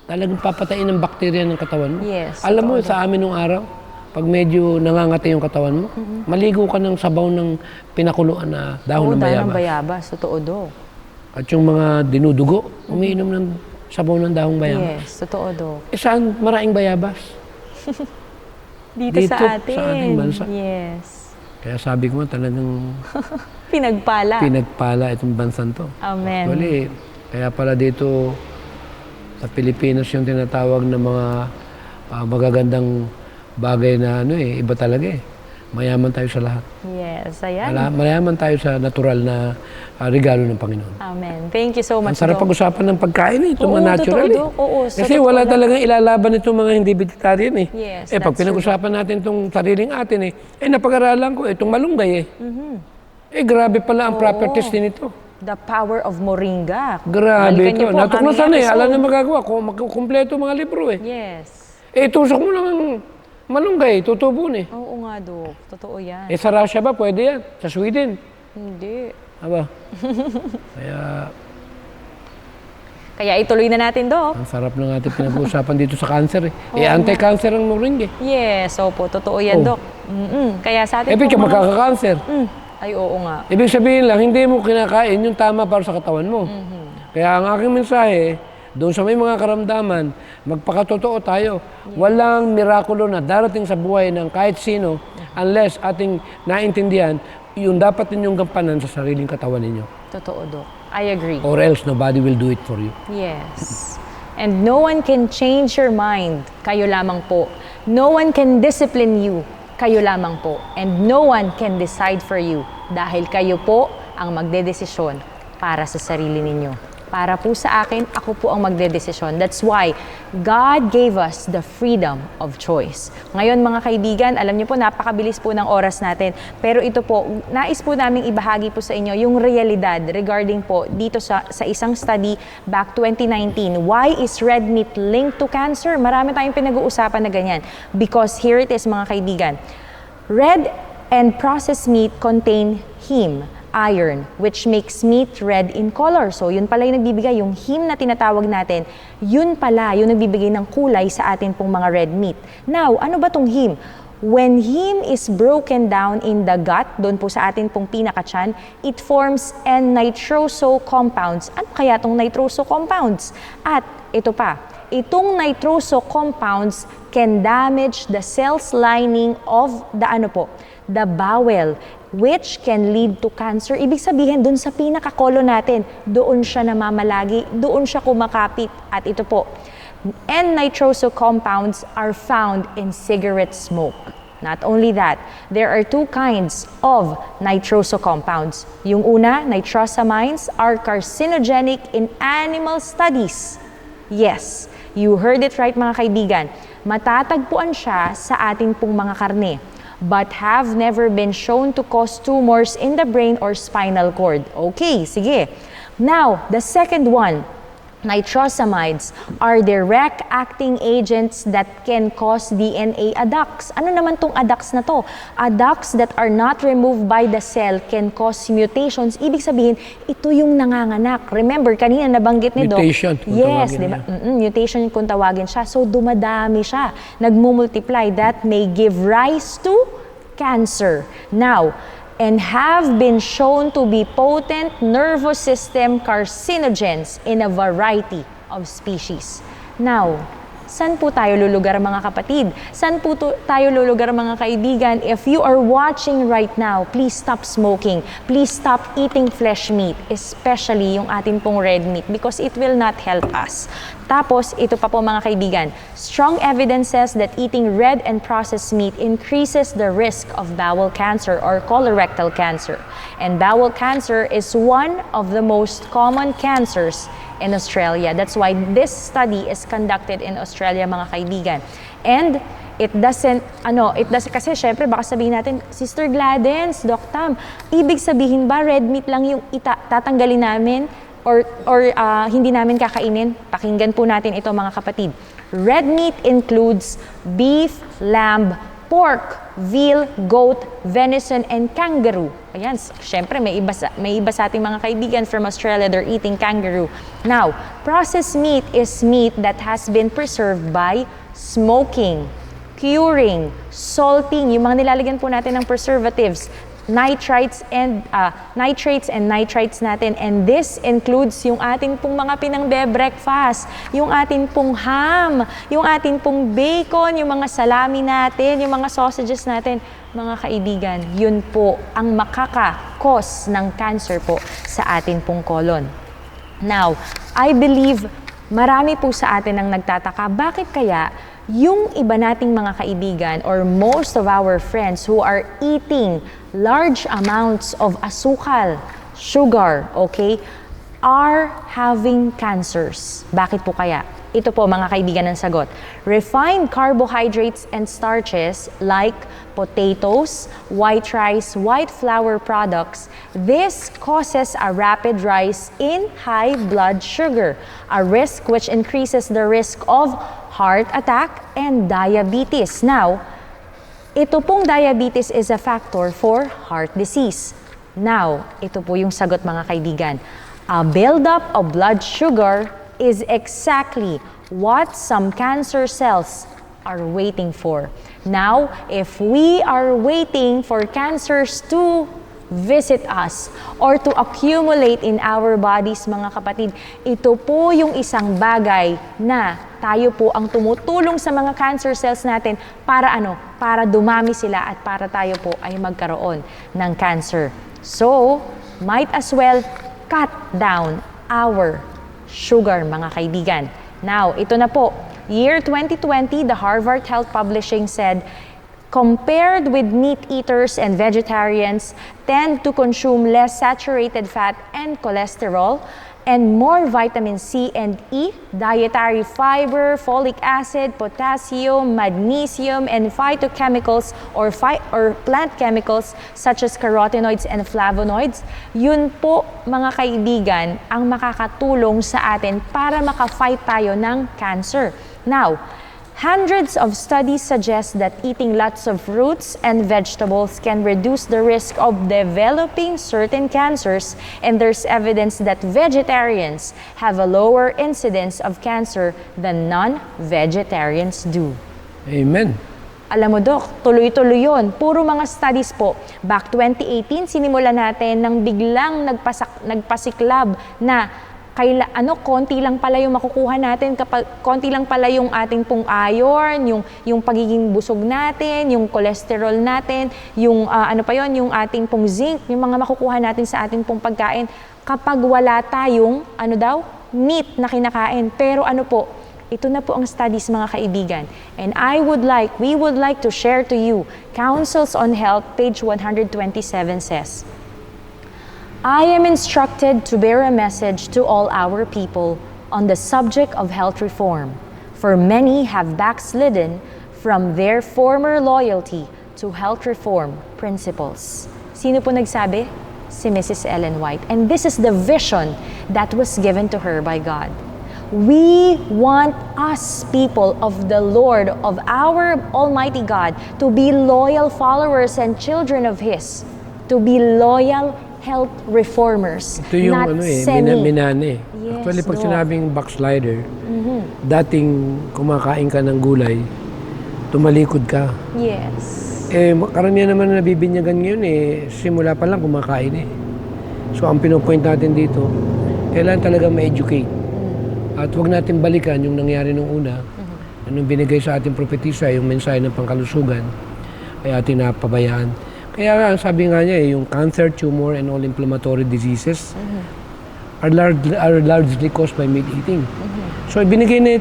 talagang papatayin ng bakterya ng katawan mo. Yes, Alam mo, totoo, sa amin nung araw, pag medyo nangangati yung katawan mo, maligo ka ng sabaw ng pinakuluan na dahon ng Oo, dahon ng bayabas. bayabas. Totoo, Dok. At yung mga dinudugo, umiinom ng sabaw ng dahong bayabas. Yes, totoo, Dok. Saan maraming bayabas? Dito Dito, sa atin. sa ating bansa. Yes. Kaya sabi ko talagang Pinagpala. pinagpala itong bansan to. Amen. Actually, kaya pala dito sa Pilipinas yung tinatawag na mga magagandang bagay na iba talaga eh. Mayaman tayo sa lahat. Yes, ayan. Mayaman tayo sa natural na regalo ng Panginoon. Amen. Thank you so Ang much, sarap Dok. pag-usapan ng pagkain eh, itong Oo, mga natural totoo, eh. Dok. Oo, sa Kasi totoo wala lang. talagang ilalaban itong mga hindi vegetarian eh. Yes, Pag that's pinag-usapan natin itong sariling atin napag-aralan ko itong malunggay eh. Grabe pala ang properties din ito. The power of moringa. Grabe Balikan niyo ito. po ang Natuklasan aming eh. Alam episode. na magagawa. Kung kumpleto mga libro eh. Yes. Tusok mo lang ang malunggay. Tutubon eh. Oo nga, Dok. Totoo yan. Sa Russia ba? Pwede yan. Sa Sweden. Hindi. Aba. Kaya Kaya ituloy na natin, Dok. ang sarap ng ating pinag-uusapan dito sa cancer eh. Anti-cancer ang moringa eh. Yes, opo. Totoo yan, Oh. Dok. Kaya sa atin Pwede ka mga- magkaka-cancer. Ay, oo nga. Ibig sabihin lang, hindi mo kinakain yung tama para sa katawan mo. Kaya ang aking mensahe, doon sa may mga karamdaman, magpakatotoo tayo. Walang mirakulo na darating sa buhay ng kahit sino unless ating naintindihan yung dapat ninyong gampanan sa sariling katawan ninyo. Totoo, Dok. I agree. Or else nobody will do it for you. Yes. And no one can change your mind. Kayo lamang po. No one can discipline you. Kayo lamang po. And no one can decide for you. Dahil kayo po ang magdedesisyon para sa sarili ninyo. Para po sa akin, ako po ang magdedesisyon. That's why God gave us the freedom of choice. Ngayon mga kaibigan, alam niyo po, napakabilis po ng oras natin. Pero ito po, nais po naming ibahagi po sa inyo yung realidad regarding po dito sa isang study back 2019. Why is red meat linked to cancer? Marami tayong pinag-uusapan na ganyan. Because here it is mga kaibigan. Red and processed meat contain heme, iron, which makes meat red in color. So, yun pala yung nagbibigay, yung heme na tinatawag natin, yun pala yung nagbibigay ng kulay sa atin pong mga red meat. Now, ano ba tong heme? When heme is broken down in the gut, doon po sa atin pong pinakachan, it forms N-nitroso compounds. Ano kaya tong nitroso compounds? At ito pa, itong nitroso compounds can damage the cells lining of the bowel, which can lead to cancer. Ibig sabihin, doon sa pinaka-colon natin, doon siya namamalagi, doon siya kumakapit. At ito po, N-nitroso compounds are found in cigarette smoke. Not only that, there are two kinds of nitroso compounds. Yung una, nitrosamines, are carcinogenic in animal studies. Yes, you heard it right mga kaibigan. Matatagpuan siya sa ating pong mga karne, but have never been shown to cause tumors in the brain or spinal cord. Okay, sige. Now, the second one, nitrosamides are direct-acting agents that can cause DNA adducts. Ano naman tong adducts na to? Adducts that are not removed by the cell can cause mutations. Ibig sabihin, ito yung nanganganak. Remember, kanina nabanggit ni Doc. Mutation, kung Yes, tawagin di ba? niya. Mutation kung tawagin siya. So, dumadami siya. Nagmumultiply. That may give rise to cancer. Now, and have been shown to be potent nervous system carcinogens in a variety of species. Now, saan po tayo lulugar mga kapatid? Saan po tayo lulugar mga kaibigan? If you are watching right now, please stop smoking. Please stop eating flesh meat, especially yung atin pong red meat because it will not help us. Tapos, ito pa po mga kaibigan, strong evidence says that eating red and processed meat increases the risk of bowel cancer or colorectal cancer. And bowel cancer is one of the most common cancers in Australia. That's why this study is conducted in Australia, mga kaibigan. And kasi syempre baka sabihin natin, Sister Gladens, Doc Tam, ibig sabihin ba red meat lang yung tatanggalin namin or hindi namin kakainin? Pakinggan po natin ito mga kapatid. Red meat includes beef, lamb, pork, veal, goat, venison, and kangaroo. Ayan, syempre may iba sa ating mga kaibigan from Australia, they're eating kangaroo. Now, processed meat is meat that has been preserved by smoking, curing, salting, yung mga nilalagyan po natin ng preservatives, nitrates and nitrites natin. And this includes yung ating pong mga pinangbe-breakfast, yung ating pong ham, yung ating pong bacon, yung mga salami natin, yung mga sausages natin. Mga kaibigan, yun po ang makaka-cause ng cancer po sa atin pong colon. Now, I believe marami po sa atin ang nagtataka, bakit kaya yung iba nating mga kaibigan or most of our friends who are eating large amounts of asukal, sugar, okay, are having cancers. Bakit po kaya? Ito po mga kaibigan ang sagot. Refined carbohydrates and starches like potatoes, white rice, white flour products, this causes a rapid rise in high blood sugar, a risk which increases the risk of heart attack and diabetes. Now, ito pong diabetes is a factor for heart disease. Now, ito po yung sagot mga kaibigan. A buildup of blood sugar is exactly what some cancer cells are waiting for. Now, if we are waiting for cancers to visit us or to accumulate in our bodies, mga kapatid, ito po yung isang bagay na tayo po ang tumutulong sa mga cancer cells natin para para dumami sila at para tayo po ay magkaroon ng cancer. So, might as well cut down our sugar, mga kaibigan. Now, ito na po. Year 2020, the Harvard Health Publishing said, compared with meat eaters and vegetarians tend to consume less saturated fat and cholesterol and more vitamin C and E, dietary fiber, folic acid, potassium, magnesium, and phytochemicals or plant chemicals such as carotenoids and flavonoids. Yun po mga kaibigan ang makakatulong sa atin para maka-fight tayo ng cancer. Now, hundreds of studies suggest that eating lots of fruits and vegetables can reduce the risk of developing certain cancers, and there's evidence that vegetarians have a lower incidence of cancer than non-vegetarians do. Amen. Alam mo, Dok, tuloy-tuloy yun. Puro mga studies po. Back 2018, sinimula natin nang biglang nagpasiklab na konti lang pala yung makukuha natin, konti lang pala yung ating pong iron, yung pagiging busog natin, yung cholesterol natin, yung yung ating pong zinc, yung mga makukuha natin sa ating pong pagkain kapag wala tayong meat na kinakain. Pero ito na po ang studies, mga kaibigan. And we would like to share to you Counsels on Health, page 127 says, I am instructed to bear a message to all our people on the subject of health reform, for many have backslidden from their former loyalty to health reform principles. Sino po nagsabi? Si Mrs. Ellen White. And this is the vision that was given to her by God. We want us, people of the Lord, of our Almighty God, to be loyal followers and children of His, to be loyal health reformers, ito yung not semi. minane. Yes, Actually, pag Lord. sinabing backslider, dating kumakain ka ng gulay, tumalikod ka. Yes. Karamihan naman na nabibinyagan ngayon simula pa lang kumakain So, ang pinopoint natin dito, kailangan talaga ma-educate. At huwag natin balikan yung nangyari nung una, anong binigay sa ating propetisa, yung mensahe ng pangkalusugan, ay ating napabayaan. Kaya nga, sabi nga niya, yung cancer, tumor, and all inflammatory diseases are largely caused by meat eating. So, binigay na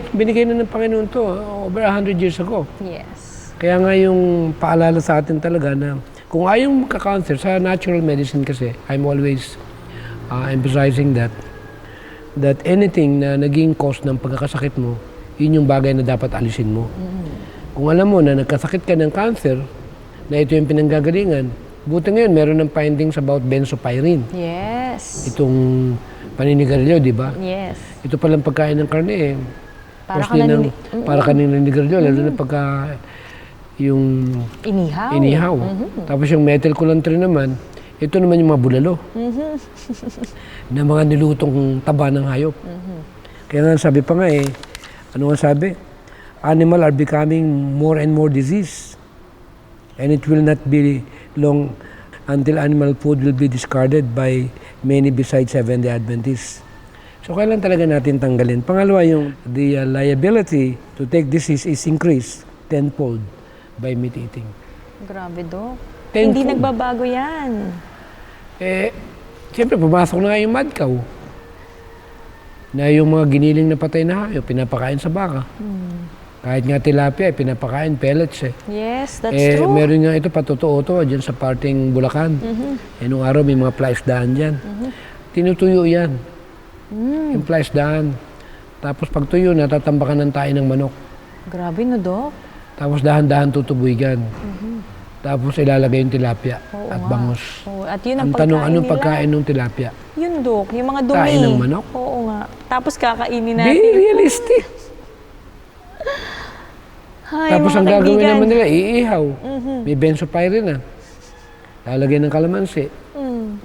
ng Panginoon to over 100 years ago. Yes. Kaya nga yung paalala sa atin talaga na kung ayaw magka-cancer, sa natural medicine kasi, I'm always emphasizing that anything na naging cause ng pagkakasakit mo, yun yung bagay na dapat alisin mo. Kung alam mo na nagkasakit ka ng cancer, na ito yung pinanggagalingan, buti ngayon meron ng findings about benzopyrin. Yes. Itong paninigarilyo, di ba? Yes. Ito palang pagkain ng karne eh. Para Mostly para ka naninigarilyo, lalo na pagka yung Inihaw. inihaw. Tapos yung methylcolanthrin naman, ito naman yung mga bulalo. Na mga nilutong taba ng hayop. Kaya nga sabi pa nga eh, ano nga sabi? Animal are becoming more and more disease. And it will not be long until animal food will be discarded by many besides Seventh-day Adventists. So kailan talaga natin tanggalin? Pangalawa, yung the liability to take disease is increased tenfold by meat eating. Grabe, Dok. Tenfold. Hindi nagbabago yan. Eh, siyempre pumasok na nga yung mad cow. Na yung mga giniling na patay na hayop, pinapakain sa baka. Kahit nga tilapia, pinapakain pellets eh. Yes, that's Eh, true. meron nga ito, patotoo to, dyan sa parting Bulacan. Eh, nung araw may mga plaisdaan dyan. Tinutuyo yan. Yung plaisdaan. Tapos pag tuyo, natatambakan ng tayo ng manok. Grabe no, Dok. Tapos dahan-dahan tutubuigan. Tapos ilalagay yung tilapia Oo at nga. bangus. Oo, at yun ang Ang tanong, pagkain anong nila. pagkain ng tilapia? Yun, Dok. Yung mga dumi. Kain ng manok? Oo nga. Tapos kakainin natin. Very realistic. Hi, Tapos mga ang gagawin kaibigan. naman nila, iihaw. May benzopyrin na. Lalagyan ng kalamansi.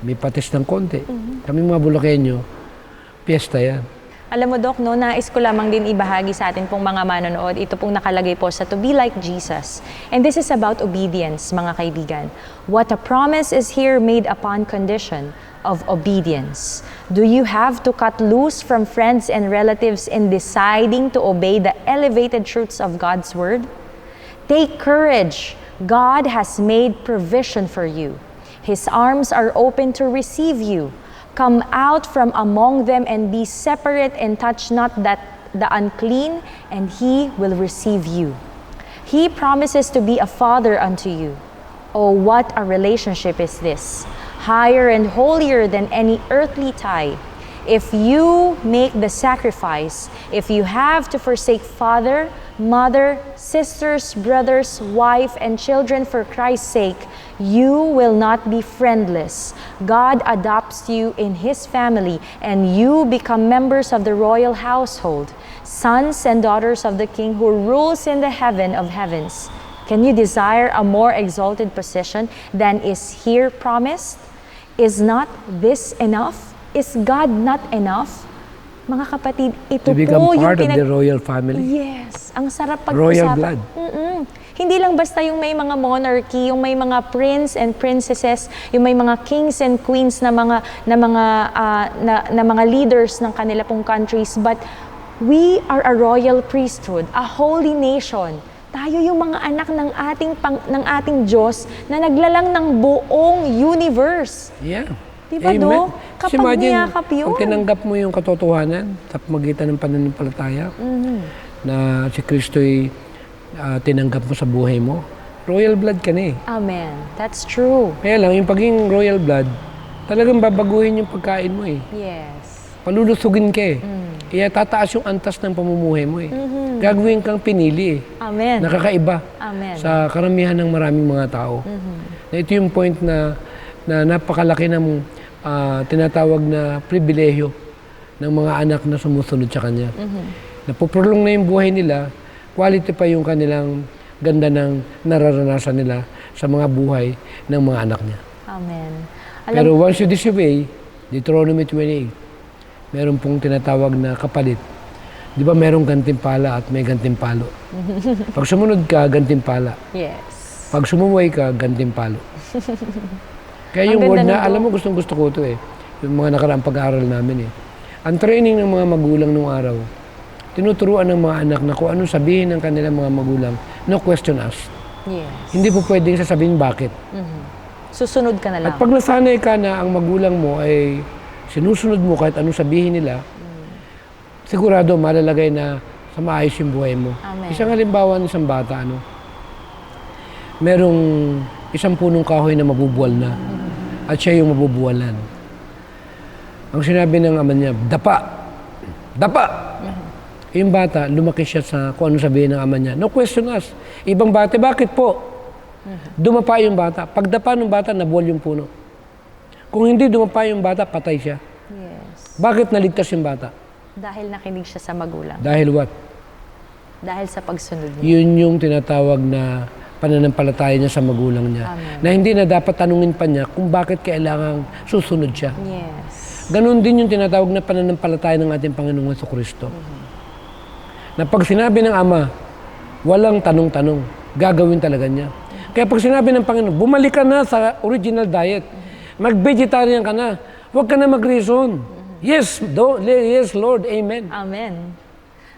May patis ng konti. Kami mga Bulakenyo, piyesta yan. Alam mo, Doc, no, nais ko lamang din ibahagi sa atin pong mga manonood. Ito pong nakalagay po sa To Be Like Jesus. And this is about obedience, mga kaibigan. What a promise is here made upon condition of obedience. Do you have to cut loose from friends and relatives in deciding to obey the elevated truths of God's Word? Take courage. God has made provision for you. His arms are open to receive you. Come out from among them and be separate and touch not the unclean, and He will receive you. He promises to be a father unto you. Oh, what a relationship is this! Higher and holier than any earthly tie. If you make the sacrifice, if you have to forsake father, mother, sisters, brothers, wife, and children for Christ's sake, you will not be friendless. God adopts you in His family, and you become members of the royal household, sons and daughters of the King who rules in the heaven of heavens. Can you desire a more exalted position than is here promised? Is not this enough? Is God not enough? Mga kapatid, ito To become po yung part of the royal family. Yes, ang sarap pag-usapan. Royal blood. Hindi lang basta yung may mga monarchy, yung may mga prince and princesses, yung may mga kings and queens na mga leaders ng kanila pong countries, but we are a royal priesthood, a holy nation. Tayo yung mga anak ng ating Diyos na naglalang ng buong universe. Yeah. Diba, Amen. Dok? Kasi Kapag imagine, niyakap yun. pag tinanggap mo yung katotohanan sa pamagitan ng pananampalataya, na si Kristo'y tinanggap mo sa buhay mo, royal blood ka na eh. Amen. That's true. Kaya lang, yung pagiging royal blood, talagang babaguhin yung pagkain mo eh. Yes. Palulusugin ka eh. Kaya tataas yung antas ng pamumuhay mo eh. Gagawin kang pinili eh. Amen. Nakakaiba Amen. sa karamihan ng maraming mga tao. Na ito yung point na napakalaki ng tinatawag na pribilehyo ng mga anak na sumusunod sa Kanya. Napuprolong na yung buhay nila, quality pa yung kanilang ganda ng nararanasan nila sa mga buhay ng mga anak niya. Amen. Pero once you disobey, Deuteronomy 28, meron pong tinatawag na kapalit. Di ba merong gantimpala at may gantimpalo? Pag sumunod ka, gantimpala. Yes. Pag sumuway ka, gantimpalo. Kaya yung Ang word ganda na, nun, alam mo, gustong-gusto ko ito eh. Yung mga nakaraang pag-aaral namin eh. Ang training ng mga magulang nung araw, tinuturuan ng mga anak na kung anong sabihin ng kanilang mga magulang, no question asked. Yes. Hindi po pwedeng sasabihin bakit. Susunod ka na lang. At pag nasanay ka na ang magulang mo ay sinusunod mo kahit anong sabihin nila, sigurado malalagay na sa maayos yung buhay mo. Amen. Isang halimbawa ng isang bata, merong isang punong kahoy na mabubuwal na at siya yung mabubuwalan. Ang sinabi ng ama niya, dapa! Dapa! Yung bata, lumaki siya sa kung ano sabihin ng ama niya. No question us. Ibang bata, bakit po? Dumapa yung bata. Pagdapa ng bata, nabuwal yung puno. Kung hindi dumapa yung bata, patay siya. Yes. Bakit naligtas yung bata? Dahil nakinig siya sa magulang. Dahil what? Dahil sa pagsunod niya. Yun yung tinatawag na pananampalataya niya sa magulang niya. Amen. Na hindi na dapat tanungin pa niya kung bakit kailangang susunod siya. Yes. Ganon din yung tinatawag na pananampalataya ng ating Panginoong Jesucristo. Na pag sinabi ng Ama, walang tanong-tanong, gagawin talaga niya. Kaya pag sinabi ng Panginoon, bumalik ka na sa original diet, mag-vegetarian ka na, huwag ka na mag-reason. Yes, yes, Lord, Amen. Amen.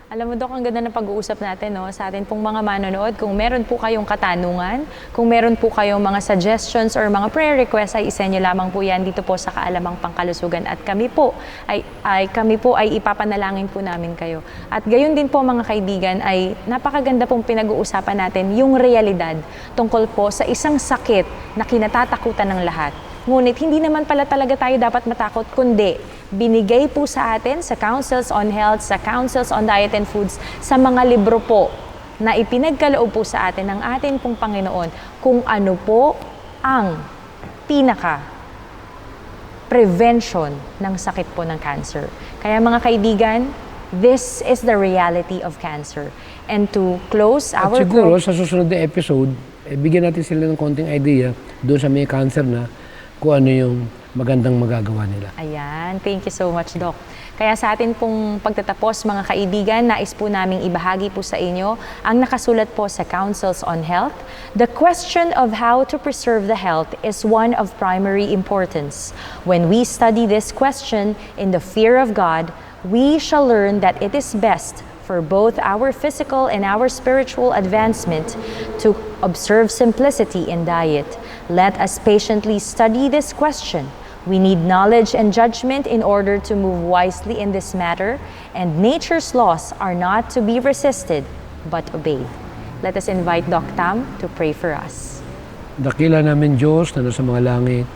Alam mo, Dok, ang ganda ng pag-uusap natin, no? Sa atin pong mga manonood. Kung meron po kayong katanungan, kung meron po kayong mga suggestions or mga prayer requests, ay isend nyo lamang po yan dito po sa Kaalamang Pangkalusugan. At kami po ay ipapanalangin po namin kayo. At gayon din po mga kaibigan, ay napakaganda pong pinag-uusapan natin yung realidad tungkol po sa isang sakit na kinatatakutan ng lahat. Ngunit hindi naman pala talaga tayo dapat matakot, kundi binigay po sa atin sa Counsels on Health, sa Counsels on Diet and Foods, sa mga libro po na ipinagkaloob po sa atin ng atin pong Panginoon kung ano po ang prevention ng sakit po ng cancer. Kaya mga kaibigan, this is the reality of cancer. And to close At our siguro, sa susunod na episode, bigyan natin sila ng konting idea doon sa may cancer na kung ano yung magandang magagawa nila. Ayan, thank you so much, Doc. Kaya sa atin pong pagtatapos, mga kaibigan, nais po naming ibahagi po sa inyo ang nakasulat po sa Counsels on Health. The question of how to preserve the health is one of primary importance. When we study this question in the fear of God, we shall learn that it is best for both our physical and our spiritual advancement to observe simplicity in diet. Let us patiently study this question. We need knowledge and judgment in order to move wisely in this matter, and nature's laws are not to be resisted, but obeyed. Let us invite Doc Tam to pray for us. Dakila namin Diyos na nasa mga langit,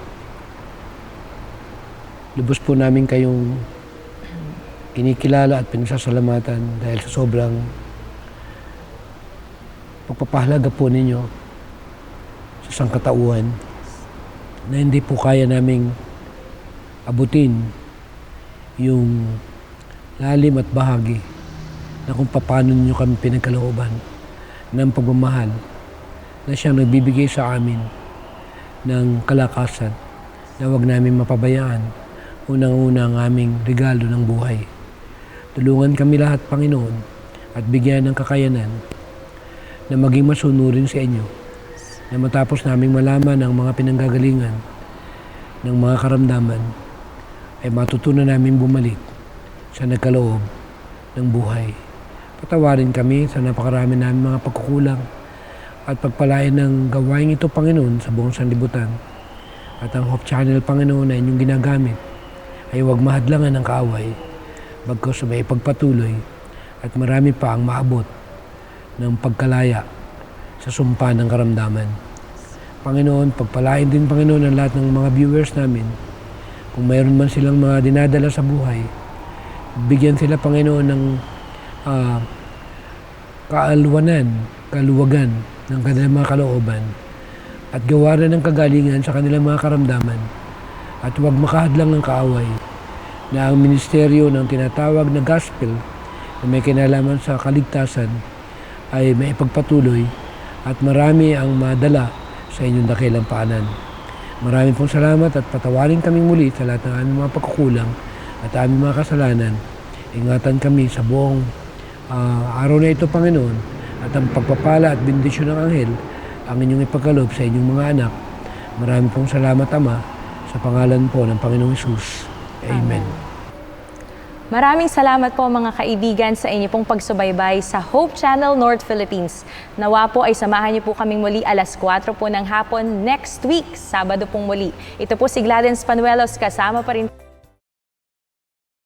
lubos po namin kayong kinikilala at pinagsasalamatan dahil sa sobrang pagpapahalaga po ninyo sa sangkatauhan na hindi po kaya naming abutin yung lalim at bahagi na kung paano ninyo kami pinagkalooban ng pagmamahal na siyang nagbibigay sa amin ng kalakasan na huwag namin mapabayaan unang-una ang aming regalo ng buhay. Tulungan kami lahat, Panginoon, at bigyan ng kakayanan na maging masunurin sa inyo, na matapos naming malaman ang mga pinanggagalingan ng mga karamdaman, ay matutunan namin bumalik sa nagkaloob ng buhay. Patawarin kami sa napakarami namin mga pagkukulang at pagpalain ng gawain ito, Panginoon, sa buong sanlibutan. At ang Hope Channel, Panginoon, na inyong ginagamit ay huwag mahadlangan ng kaaway, bagkus may pagpatuloy at marami pa ang maabot ng pagkalaya sa sumpa ng karamdaman. Panginoon, pagpalain din, Panginoon, ang lahat ng mga viewers namin. Kung mayroon man silang mga dinadala sa buhay, bigyan sila, Panginoon, ng kaluwagan ng kanilang mga kalooban at gawaran ng kagalingan sa kanilang mga karamdaman. At huwag makahadlang ng kaaway na ang ministeryo ng tinatawag na gospel na may kinalaman sa kaligtasan ay may ipagpatuloy at marami ang madala sa inyong dakilang paanan. Maraming pong salamat at patawarin kaming muli sa lahat ng aming mga pagkukulang at aming mga kasalanan. Ingatan kami sa buong araw na ito, Panginoon, at ang pagpapala at bendisyon ng anghel ang inyong ipagkaloob sa inyong mga anak. Maraming pong salamat, Ama, sa pangalan po ng Panginoong Hesus. Amen. Maraming salamat po mga kaibigan sa inyo pong pagsubaybay sa Hope Channel North Philippines. Nawa po ay samahan niyo po kaming muli alas 4 po ng hapon next week, Sabado pong muli. Ito po si Gladys Panuelos, kasama pa rin